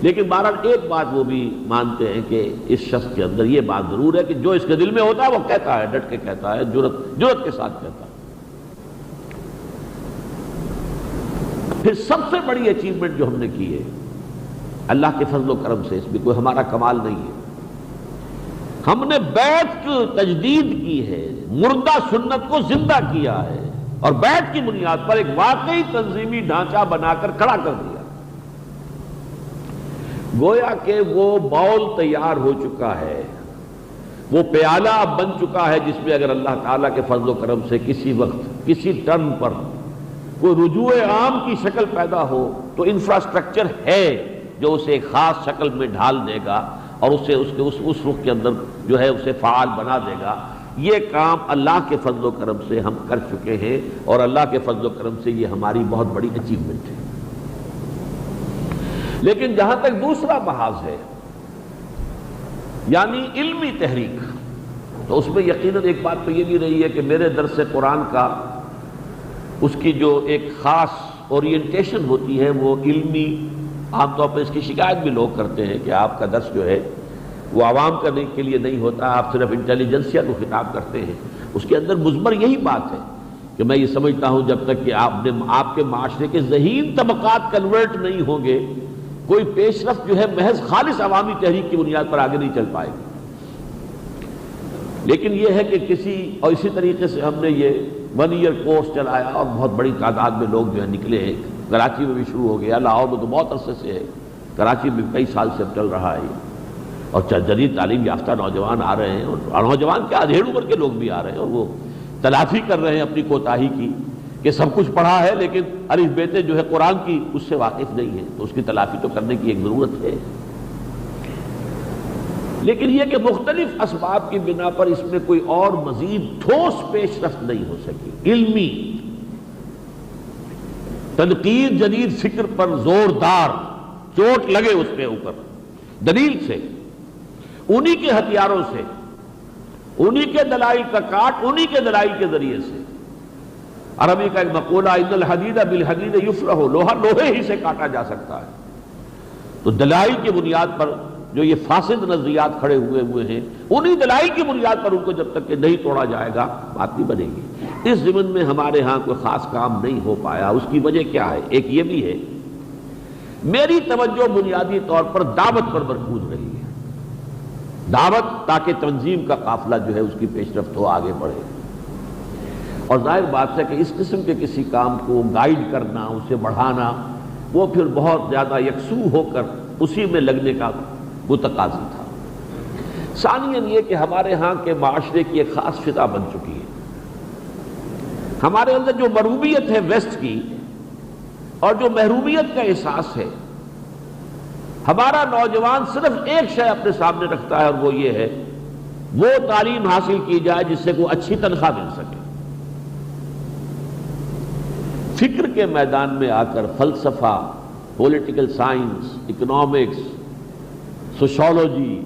لیکن بہرحال ایک بات وہ بھی مانتے ہیں کہ اس شخص کے اندر یہ بات ضرور ہے کہ جو اس کے دل میں ہوتا ہے وہ کہتا ہے، ڈٹ کے کہتا ہے، جرأت کے ساتھ کہتا ہے. پھر سب سے بڑی اچیومنٹ جو ہم نے کی ہے اللہ کے فضل و کرم سے، اس میں کوئی ہمارا کمال نہیں ہے، ہم نے بیعت کی تجدید کی ہے، مردہ سنت کو زندہ کیا ہے اور بیعت کی بنیاد پر ایک واقعی تنظیمی ڈھانچہ بنا کر کھڑا کر دیا. گویا کہ وہ باؤل تیار ہو چکا ہے، وہ پیالہ اب بن چکا ہے جس میں اگر اللہ تعالیٰ کے فضل و کرم سے کسی وقت کسی ٹرن پر کوئی رجوع عام کی شکل پیدا ہو تو انفراسٹرکچر ہے جو اسے ایک خاص شکل میں ڈھال دے گا اور اسے اس رخ کے اندر جو ہے اسے فعال بنا دے گا. یہ کام اللہ کے فضل و کرم سے ہم کر چکے ہیں اور اللہ کے فضل و کرم سے یہ ہماری بہت بڑی اچیومنٹ ہے. لیکن جہاں تک دوسرا محاذ ہے یعنی علمی تحریک، تو اس میں یقیناً ایک بات تو یہ بھی رہی ہے کہ میرے درس قرآن کا اس کی جو ایک خاص اورینٹیشن ہوتی ہے وہ علمی، عام طور پر اس کی شکایت بھی لوگ کرتے ہیں کہ آپ کا درس جو ہے وہ عوام کرنے کے لیے نہیں ہوتا، آپ صرف انٹیلیجنسیا کو خطاب کرتے ہیں. اس کے اندر مضمر یہی بات ہے کہ میں یہ سمجھتا ہوں جب تک کہ آپ کے معاشرے کے ذہین طبقات کنورٹ نہیں ہوں گے کوئی پیش رفت جو ہے محض خالص عوامی تحریک کی بنیاد پر آگے نہیں چل پائے گی. لیکن یہ ہے کہ اور اسی طریقے سے ہم نے یہ 1 ایئر کورس چلایا اور بہت بڑی تعداد میں لوگ جو ہے نکلے ہیں. کراچی میں بھی شروع ہو گیا، لاہور میں تو بہت عرصے سے ہے، کراچی میں کئی سال سے چل رہا ہے اور جدید تعلیم یافتہ نوجوان آ رہے ہیں اور نوجوان کے ادھیڑ عمر کے لوگ بھی آ رہے ہیں اور وہ تلافی کر رہے ہیں اپنی کوتاہی کی کہ سب کچھ پڑھا ہے لیکن الف بیتے جو ہے قرآن کی اس سے واقف نہیں ہے، تو اس کی تلافی تو کرنے کی ایک ضرورت ہے. لیکن یہ کہ مختلف اسباب کی بنا پر اس میں کوئی اور مزید ٹھوس پیش رفت نہیں ہو سکی. علمی تنقید جدید فکر پر زوردار چوٹ لگے اس کے اوپر دلیل سے، انہی کے ہتھیاروں سے، انہی کے دلائل کا کاٹ انہی کے دلائل کے ذریعے سے. عربی کا ایک مقولہ ان الحدید بالحدید یفرح، لوہا لوہے ہی سے کاٹا جا سکتا ہے. تو دلائل کی بنیاد پر جو یہ فاسد نظریات کھڑے ہوئے ہیں انہی دلائل کی بنیاد پر ان کو جب تک کہ نہیں توڑا جائے گا بات نہیں بنے گی. اس ضمن میں ہمارے ہاں کوئی خاص کام نہیں ہو پایا. اس کی وجہ کیا ہے؟ ایک یہ بھی ہے میری توجہ بنیادی طور پر دعوت پر مرکوز رہی ہے. دعوت تاکہ تنظیم کا قافلہ جو ہے اس کی پیش رفت ہو، آگے بڑھے. اور ظاہر بات ہے کہ اس قسم کے کسی کام کو گائیڈ کرنا، اسے بڑھانا، وہ پھر بہت زیادہ یکسو ہو کر اسی میں لگنے کا وہ تقاضی تھا. ثانیاً یہ کہ ہمارے ہاں کے معاشرے کی ایک خاص فضا بن چکی ہے. ہمارے اندر جو مروبیت ہے ویسٹ کی اور جو محرومیت کا احساس ہے، ہمارا نوجوان صرف ایک شے اپنے سامنے رکھتا ہے اور وہ یہ ہے وہ تعلیم حاصل کی جائے جس سے کوئی اچھی تنخواہ مل سکے. فکر کے میدان میں آ کر فلسفہ، پولیٹیکل سائنس، اکنامکس، سوشولوجی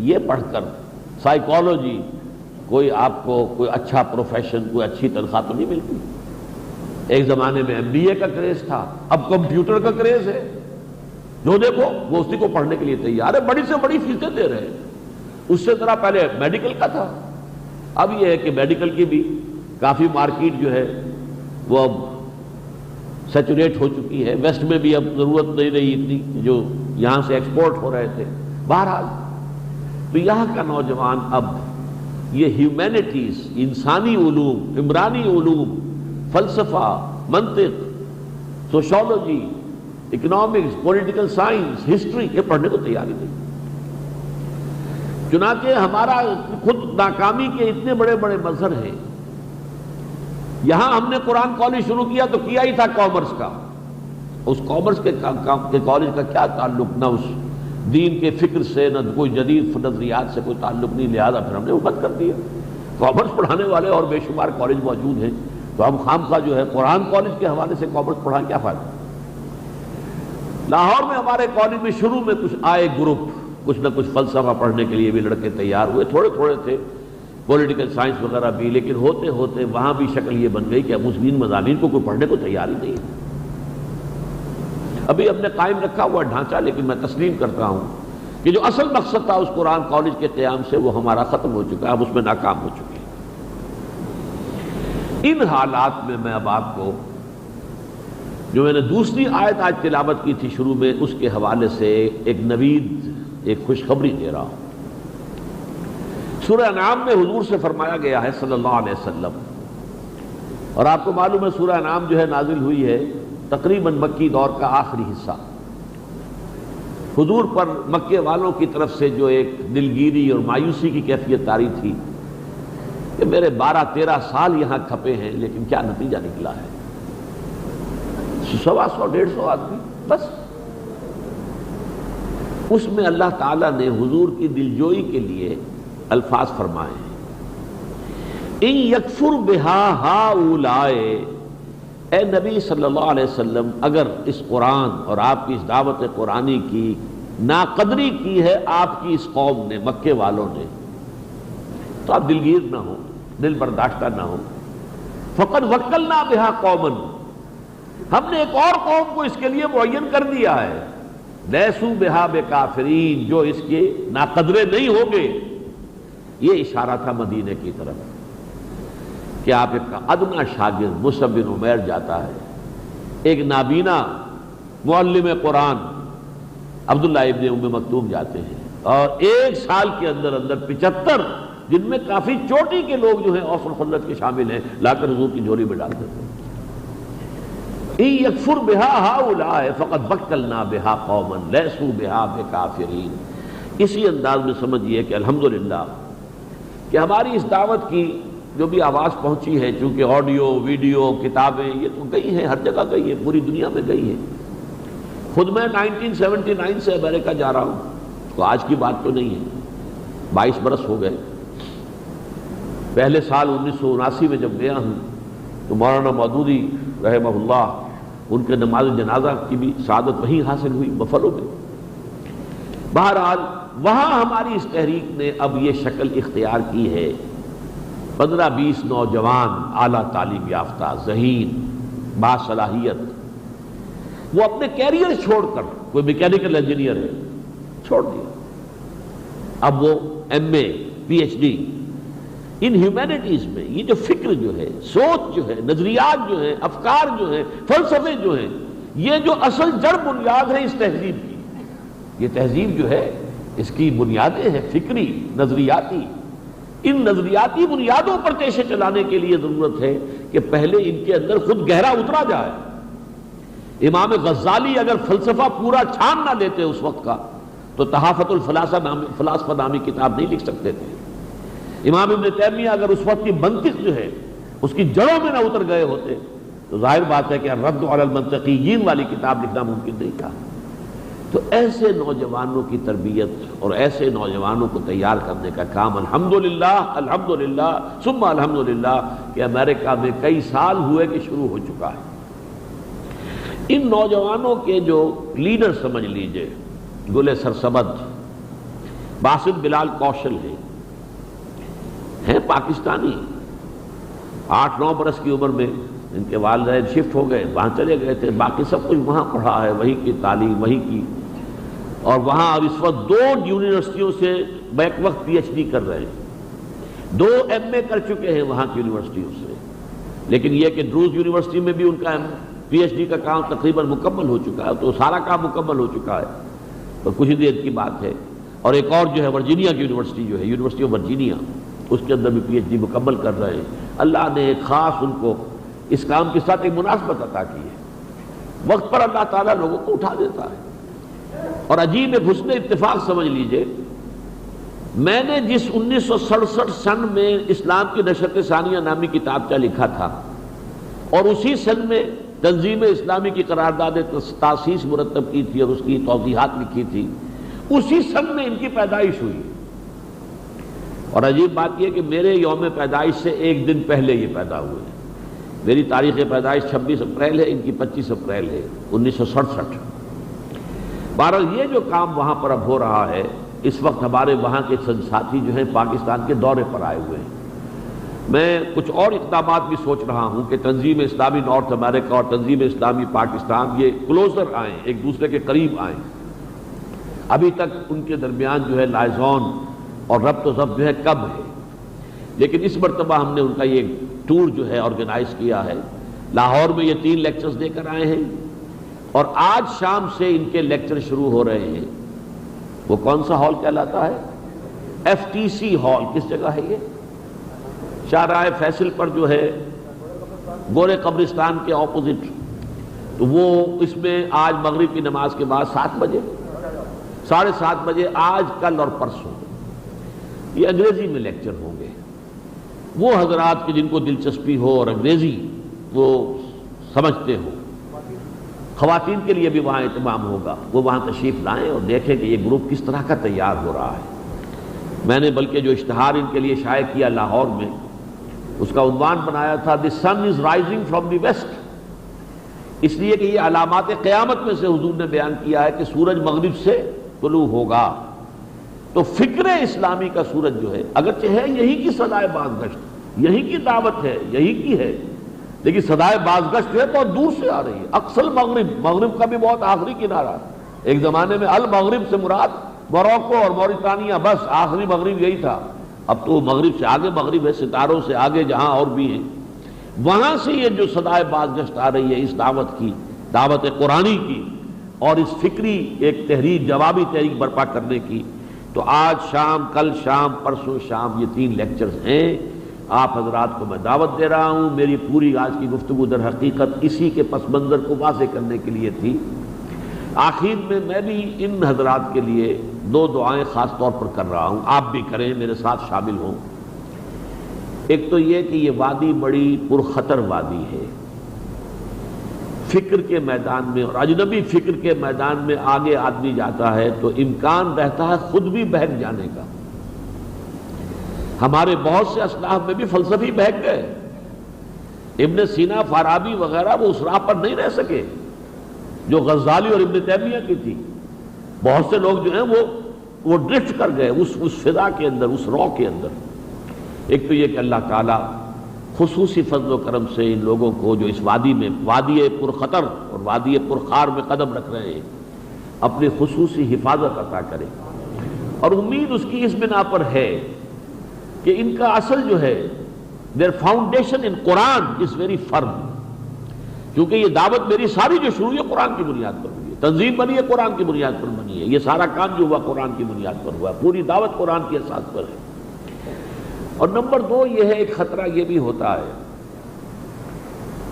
یہ پڑھ کر، سائیکالوجی، کوئی آپ کو کوئی اچھا پروفیشن، کوئی اچھی تنخواہ تو نہیں ملتی. ایک زمانے میں MBA کا کریز تھا، اب کمپیوٹر کا کریز ہے. جو دیکھو وہ اسی کو پڑھنے کے لیے تیار ہے، بڑی سے بڑی فیسیں دے رہے ہیں. اس سے ذرا پہلے میڈیکل کا تھا. اب یہ ہے کہ میڈیکل کی بھی کافی مارکیٹ جو ہے وہ اب سیچوریٹ ہو چکی ہے. ویسٹ میں بھی اب ضرورت نہیں رہی اتنی جو یہاں سے ایکسپورٹ ہو رہے تھے. بہرحال تو یہاں کا نوجوان اب یہ ہیومینٹیز، انسانی علوم، عمرانی علوم، فلسفہ، منطق، sociology, economics, political science, history یہ پڑھنے کو تیار ہی نہیں. چنانچہ ہمارا خود ناکامی کے اتنے بڑے بڑے مظہر ہیں. یہاں ہم نے قرآن کالج شروع کیا تو کیا ہی تھا کامرس کا. اس کامرس کے کالج کا کیا تعلق نہ اس دین کے فکر سے، نہ کوئی جدید نظریات سے کوئی تعلق نہیں. لہذا پھر ہم نے وہ بند کر دیا. کامرس پڑھانے والے اور بے شمار کالج موجود ہیں تو ہم خام خواہ جو ہے قرآن کالج کے حوالے سے کامرس پڑھائیں، کیا فائدہ. لاہور میں ہمارے کالج میں شروع میں کچھ آئے گروپ کچھ نہ کچھ فلسفہ پڑھنے کے لیے بھی لڑکے تیار ہوئے، تھوڑے تھوڑے تھے، پولیٹیکل سائنس وغیرہ بھی، لیکن ہوتے ہوتے وہاں بھی شکل یہ بن گئی کہ اب مسلم مضامین کو کوئی پڑھنے کو تیار ہی نہیں ہے۔ ابھی ہم نے قائم رکھا ہوا ڈھانچہ، لیکن میں تسلیم کرتا ہوں کہ جو اصل مقصد تھا اس قرآن کالج کے قیام سے وہ ہمارا ختم ہو چکا ہے، اب اس میں ناکام ہو چکے ہیں۔ ان حالات میں میں اب آپ کو جو میں نے دوسری آیت آج تلاوت کی تھی شروع میں، اس کے حوالے سے ایک نوید، ایک خوشخبری دے رہا ہوں۔ سورہ انعام میں حضور سے فرمایا گیا ہے صلی اللہ علیہ وسلم، اور آپ کو معلوم ہے سورہ انعام جو ہے نازل ہوئی ہے تقریباً مکی دور کا آخری حصہ۔ حضور پر مکے والوں کی طرف سے جو ایک دلگیری اور مایوسی کی کیفیت طاری تھی کہ میرے 12-13 سال یہاں کھپے ہیں لیکن کیا نتیجہ نکلا ہے، 100-150 آدمی بس۔ اس میں اللہ تعالیٰ نے حضور کی دلجوئی کے لیے الفاظ فرمائے ہیں، ان یکفر بہا ہؤلاء، اے نبی صلی اللہ علیہ وسلم اگر اس قرآن اور آپ کی اس دعوت قرآنی کی ناقدری کی ہے آپ کی اس قوم نے، مکے والوں نے، تو آپ دلگیر نہ ہو، دل برداشتہ نہ ہو۔ فقد وکلنا بہا قوما، ہم نے ایک اور قوم کو اس کے لیے معین کر دیا ہے، لیسوا بہا بکافرین، جو اس کے ناقدرے نہیں ہوں گے۔ یہ اشارہ تھا مدینے کی طرف کہ آپ ایک ادنا شاگرد مصعب بن عمیر جاتا ہے، ایک نابینا معلم قرآن عبداللہ ابن ام مکتوم جاتے ہیں، اور ایک سال کے اندر اندر 75 جن میں کافی چوٹی کے لوگ جو ہیں اوس الخلت کے شامل ہیں لا کر حضور کی جھولی میں ڈال دیتے ہیں۔ ان یکفر بہا ہؤلاء فقد وکلنا بہا قوما لیسوا بہا بکافرین۔ اسی انداز میں سمجھیے کہ الحمدللہ کہ ہماری اس دعوت کی جو بھی آواز پہنچی ہے، چونکہ آڈیو ویڈیو کتابیں یہ تو گئی ہیں، ہر جگہ گئی ہے، پوری دنیا میں گئی ہے۔ خود میں 1979 سے امریکہ جا رہا ہوں، تو آج کی بات تو نہیں ہے، 22 برس ہو گئے۔ پہلے سال 1979 میں جب گیا ہوں تو مولانا مودودی رحمہ اللہ، ان کے نماز جنازہ کی بھی سعادت وہیں حاصل ہوئی بفلو میں۔ بہرحال وہاں ہماری اس تحریک نے اب یہ شکل اختیار کی ہے، 15-20 نوجوان اعلیٰ تعلیم یافتہ ذہین باصلاحیت، وہ اپنے کیریئر چھوڑ کر، کوئی میکینیکل انجینئر ہے چھوڑ دیا، اب وہ ایم اے پی ایچ ڈی ان ہیومینٹیز میں، یہ جو فکر جو ہے، سوچ جو ہے، نظریات جو ہیں، افکار جو ہیں، فلسفے جو ہیں، یہ جو اصل جڑ بنیاد ہے اس تہذیب کی، یہ تہذیب جو ہے اس کی بنیادیں ہیں فکری نظریاتی، ان نظریاتی بنیادوں پر پیشے چلانے کے لیے ضرورت ہے کہ پہلے ان کے اندر خود گہرا اترا جائے۔ امام غزالی اگر فلسفہ پورا چھان نہ لیتے اس وقت کا تو تحافت الفلاسفہ نامی کتاب نہیں لکھ سکتے تھے۔ امام ابن تیمیہ اگر اس وقت کی منطق جو ہے اس کی جڑوں میں نہ اتر گئے ہوتے تو ظاہر بات ہے کہ الرد علی المنطقیین والی کتاب لکھنا ممکن نہیں تھا۔ تو ایسے نوجوانوں کی تربیت اور ایسے نوجوانوں کو تیار کرنے کا کام الحمدللہ ثم الحمدللہ کہ امریکہ میں کئی سال ہوئے کہ شروع ہو چکا ہے۔ ان نوجوانوں کے جو لیڈر سمجھ لیجئے، گل سرسبد باسط بلال کوشل ہیں پاکستانی، 8-9 برس کی عمر میں ان کے والدین شفٹ ہو گئے، وہاں چلے گئے تھے، باقی سب کچھ وہاں پڑھا ہے، وہیں کی تعلیم وہیں کی، اور وہاں اب اس وقت 2 یونیورسٹیوں سے بیک وقت پی ایچ ڈی کر رہے ہیں، 2 ایم اے کر چکے ہیں وہاں کی یونیورسٹیوں سے۔ لیکن یہ کہ ڈروز یونیورسٹی میں بھی ان کا پی ایچ ڈی کا کام تقریباً مکمل ہو چکا ہے، تو سارا کام مکمل ہو چکا ہے، اور کچھ ہی دیر کی بات ہے۔ اور ایک اور جو ہے ورجینیا کی یونیورسٹی جو ہے، یونیورسٹی آف ورجینیا، اس کے اندر بھی پی ایچ ڈی مکمل کر رہے ہیں۔ اللہ نے ایک خاص ان کو اس کام کے ساتھ ایک مناسبت عطا کی ہے۔ وقت پر اللہ تعالیٰ لوگوں کو اٹھا دیتا ہے، اور عجیب ایک حسن اتفاق سمجھ لیجئے، میں نے جس 1967 سن میں اسلام کی نشرت ثانیہ نامی کتابچہ لکھا تھا، اور اسی سن میں تنظیم اسلامی کی قرارداد تاسیس مرتب کی تھی اور اس کی توضیحات لکھی تھی، اسی سن میں ان کی پیدائش ہوئی۔ اور عجیب بات یہ کہ میرے یوم پیدائش سے ایک دن پہلے یہ پیدا ہوئے ہیں۔ میری تاریخ پیدائش 26 اپریل ہے، ان کی 25 اپریل ہے 1967۔ بہرحال یہ جو کام وہاں پر اب ہو رہا ہے، اس وقت ہمارے وہاں کے چند ساتھی جو ہیں پاکستان کے دورے پر آئے ہوئے ہیں۔ میں کچھ اور اقدامات بھی سوچ رہا ہوں کہ تنظیم اسلامی نارتھ امریکہ اور تنظیم اسلامی پاکستان یہ کلوزر آئیں، ایک دوسرے کے قریب آئیں۔ ابھی تک ان کے درمیان جو ہے لائزون اور ربط و ضبط جو ہے کم ہے، لیکن اس مرتبہ ہم نے ان کا یہ ٹور جو ہے آرگنائز کیا ہے۔ لاہور میں یہ 3 لیکچرز دے کر آئے ہیں، اور آج شام سے ان کے لیکچر شروع ہو رہے ہیں۔ وہ کون سا ہال کہلاتا ہے؟ FTC hall. کس جگہ ہے یہ؟ شاہراہ فیصل پر جو ہے، گورے قبرستان کے اپوزٹ۔ تو وہ اس میں آج مغرب کی نماز کے بعد 7 بجے 7:30 بجے آج، کل اور پرسوں یہ انگریزی میں لیکچر ہوں گے۔ وہ حضرات کے جن کو دلچسپی ہو اور انگریزی وہ سمجھتے ہو، خواتین کے لیے بھی وہاں اہتمام ہوگا، وہ وہاں تشریف لائیں اور دیکھیں کہ یہ گروپ کس طرح کا تیار ہو رہا ہے۔ میں نے بلکہ جو اشتہار ان کے لیے شائع کیا لاہور میں، اس کا عنوان بنایا تھا "the sun is rising from the west", اس لیے کہ یہ علامات قیامت میں سے حضور نے بیان کیا ہے کہ سورج مغرب سے طلوع ہوگا۔ تو فکر اسلامی کا سورج جو ہے، اگرچہ ہے یہی کی صدائے بازگشت، یہی کی دعوت ہے، یہی کی ہے، لیکن صدائے بازگشت جو ہے بہت دور سے آ رہی ہے۔ اقصی مغرب، مغرب کا بھی بہت آخری کنارہ۔ ایک زمانے میں المغرب سے مراد موروکو اور موریتانیہ، بس آخری مغرب یہی تھا۔ اب تو مغرب سے آگے مغرب ہے، ستاروں سے آگے جہاں اور بھی ہیں، وہاں سے یہ جو صدائے بازگشت آ رہی ہے اس دعوت کی، دعوت قرآنی کی، اور اس فکری ایک تحریک، جوابی تحریک برپا کرنے کی۔ تو آج شام، کل شام، پرسوں شام یہ 3 لیکچرز ہیں۔ آپ حضرات کو میں دعوت دے رہا ہوں۔ میری پوری آج کی گفتگو در حقیقت اسی کے پس منظر کو واضح کرنے کے لیے تھی۔ آخر میں بھی ان حضرات کے لیے 2 دعائیں خاص طور پر کر رہا ہوں، آپ بھی کریں، میرے ساتھ شامل ہوں۔ ایک تو یہ کہ یہ وادی بڑی پرخطر وادی ہے، فکر کے میدان میں اور اجنبی فکر کے میدان میں آگے آدمی جاتا ہے تو امکان رہتا ہے خود بھی بہک جانے کا۔ ہمارے بہت سے اسلاف میں بھی فلسفی بہک گئے، ابن سینا، فارابی وغیرہ وہ اس راہ پر نہیں رہ سکے جو غزالی اور ابن تیمیہ کی تھی۔ بہت سے لوگ جو ہیں وہ ڈرفٹ کر گئے اس فضا کے اندر، اس رو کے اندر۔ ایک تو یہ کہ اللہ تعالیٰ خصوصی فضل و کرم سے ان لوگوں کو جو اس وادی میں، وادی پرخطر اور وادی پرخار میں قدم رکھ رہے ہیں، اپنی خصوصی حفاظت عطا کرے۔ اور امید اس کی اس بنا پر ہے کہ ان کا اصل جو ہے their foundation in Quran is very firm، کیونکہ یہ دعوت میری ساری جو شروع ہے قرآن کی بنیاد پر ہوئی ہے، تنظیم بنی ہے قرآن کی بنیاد پر بنی ہے، یہ سارا کام جو ہوا قرآن کی بنیاد پر ہوا، پوری دعوت قرآن کی اساس پر ہے۔ اور نمبر 2 یہ ہے، ایک خطرہ یہ بھی ہوتا ہے،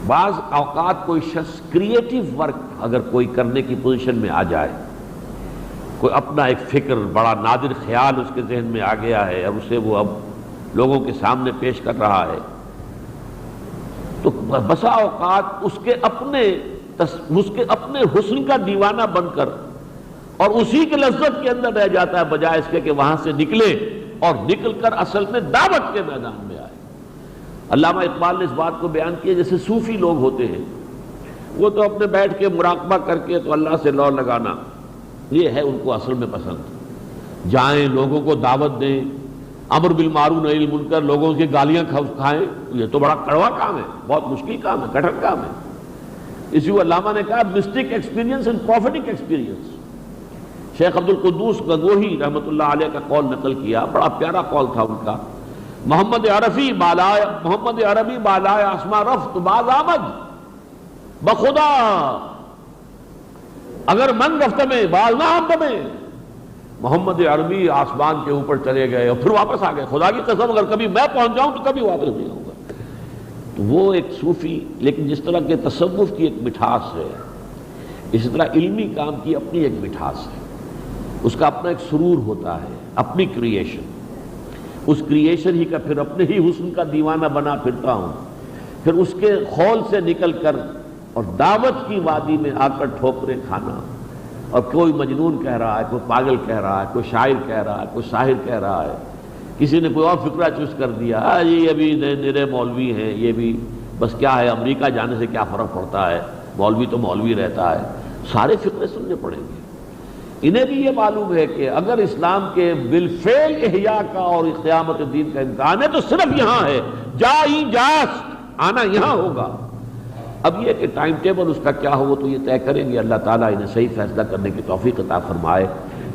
بعض اوقات کوئی شخص کریٹیو ورک اگر کوئی کرنے کی پوزیشن میں آ جائے، کوئی اپنا ایک فکر، بڑا نادر خیال اس کے ذہن میں آ گیا ہے اور اسے وہ اب لوگوں کے سامنے پیش کر رہا ہے، تو بسا اوقات اس کے اپنے حسن کا دیوانہ بن کر اور اسی کے لذت کے اندر رہ جاتا ہے، بجائے اس کے کہ وہاں سے نکلے اور نکل کر اصل میں دعوت کے میدان میں آئے۔ علامہ اقبال نے اس بات کو بیان کیا، جیسے صوفی لوگ ہوتے ہیں، وہ تو اپنے بیٹھ کے مراقبہ کر کے تو اللہ سے لو لگانا، یہ ہے ان کو اصل میں پسند۔ جائیں، لوگوں کو دعوت دیں، امر بالمعروف نہی عن المنکر، لوگوں کی گالیاں کھائیں، یہ تو بڑا کڑوا کام ہے، بہت مشکل کام ہے، کٹھن کام ہے۔ اسی کو علامہ نے کہا mystic experience and prophetic experience. شیخ عبد القدوس گنگوہی رحمۃ اللہ علیہ کا قول نقل کیا، بڑا پیارا قول تھا ان کا، محمد عربی بالائے آسماں رفت باز آمد بخدا، اگر من رفت میں باز نہ آمد میں۔ محمد عربی آسمان کے اوپر چلے گئے اور پھر واپس آ گئے، خدا کی قسم اگر کبھی میں پہنچ جاؤں تو کبھی واپس نہیں آؤں گا۔ تو وہ ایک صوفی، لیکن جس طرح کے تصوف کی ایک مٹھاس ہے، اسی طرح علمی کام کی اپنی ایک مٹھاس ہے، اس کا اپنا ایک سرور ہوتا ہے، اپنی کریشن، اس کریشن ہی کا پھر اپنے ہی حسن کا دیوانہ بنا پھرتا ہوں، پھر اس کے خول سے نکل کر اور دعوت کی وادی میں آ کر ٹھوکریں کھانا، اور کوئی مجنون کہہ رہا ہے، کوئی پاگل کہہ رہا ہے، کوئی شاعر کہہ رہا ہے، کوئی ساحر کہہ رہا ہے، کسی نے کوئی اور فکرہ چوز کر دیا، یہ ابھی نئے مولوی ہیں، یہ بھی بس کیا ہے، امریکہ جانے سے کیا فرق پڑتا ہے، مولوی تو مولوی رہتا ہے، سارے فکرے سننے پڑیں گے۔ انہیں بھی یہ معلوم ہے کہ اگر اسلام کے بالفعل احیاء کا اور قیامت دین کا امتحان ہے تو صرف یہاں ہے، آنا یہاں ہوگا۔ اب یہ کہ ٹائم ٹیبل اس کا کیا ہو وہ تو یہ طے کریں گے، اللہ تعالیٰ انہیں صحیح فیصلہ کرنے کی توفیق عطا فرمائے۔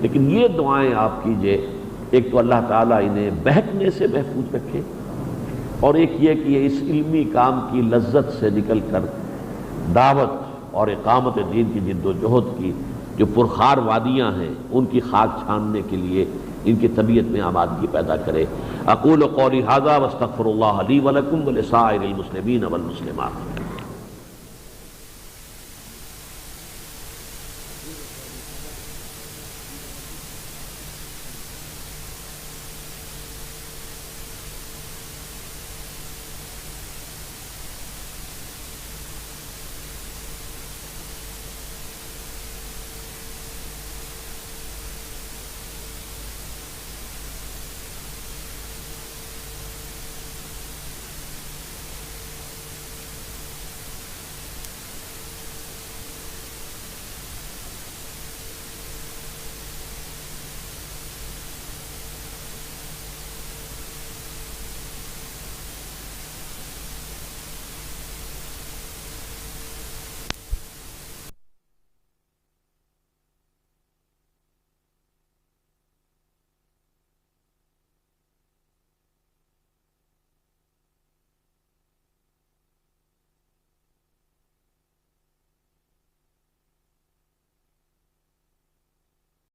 لیکن یہ دعائیں آپ کیجئے، ایک تو اللہ تعالیٰ انہیں بہکنے سے محفوظ رکھے، اور ایک یہ کہ یہ اس علمی کام کی لذت سے نکل کر دعوت اور اقامت دین کی جد و جہد کی جو پرخار وادیاں ہیں ان کی خاک چھاننے کے لیے ان کی طبیعت میں آمادگی پیدا کرے۔ اقول قولی ھذا واستغفر اللہ لی ولکم ولسائر المسلمین والمسلمات۔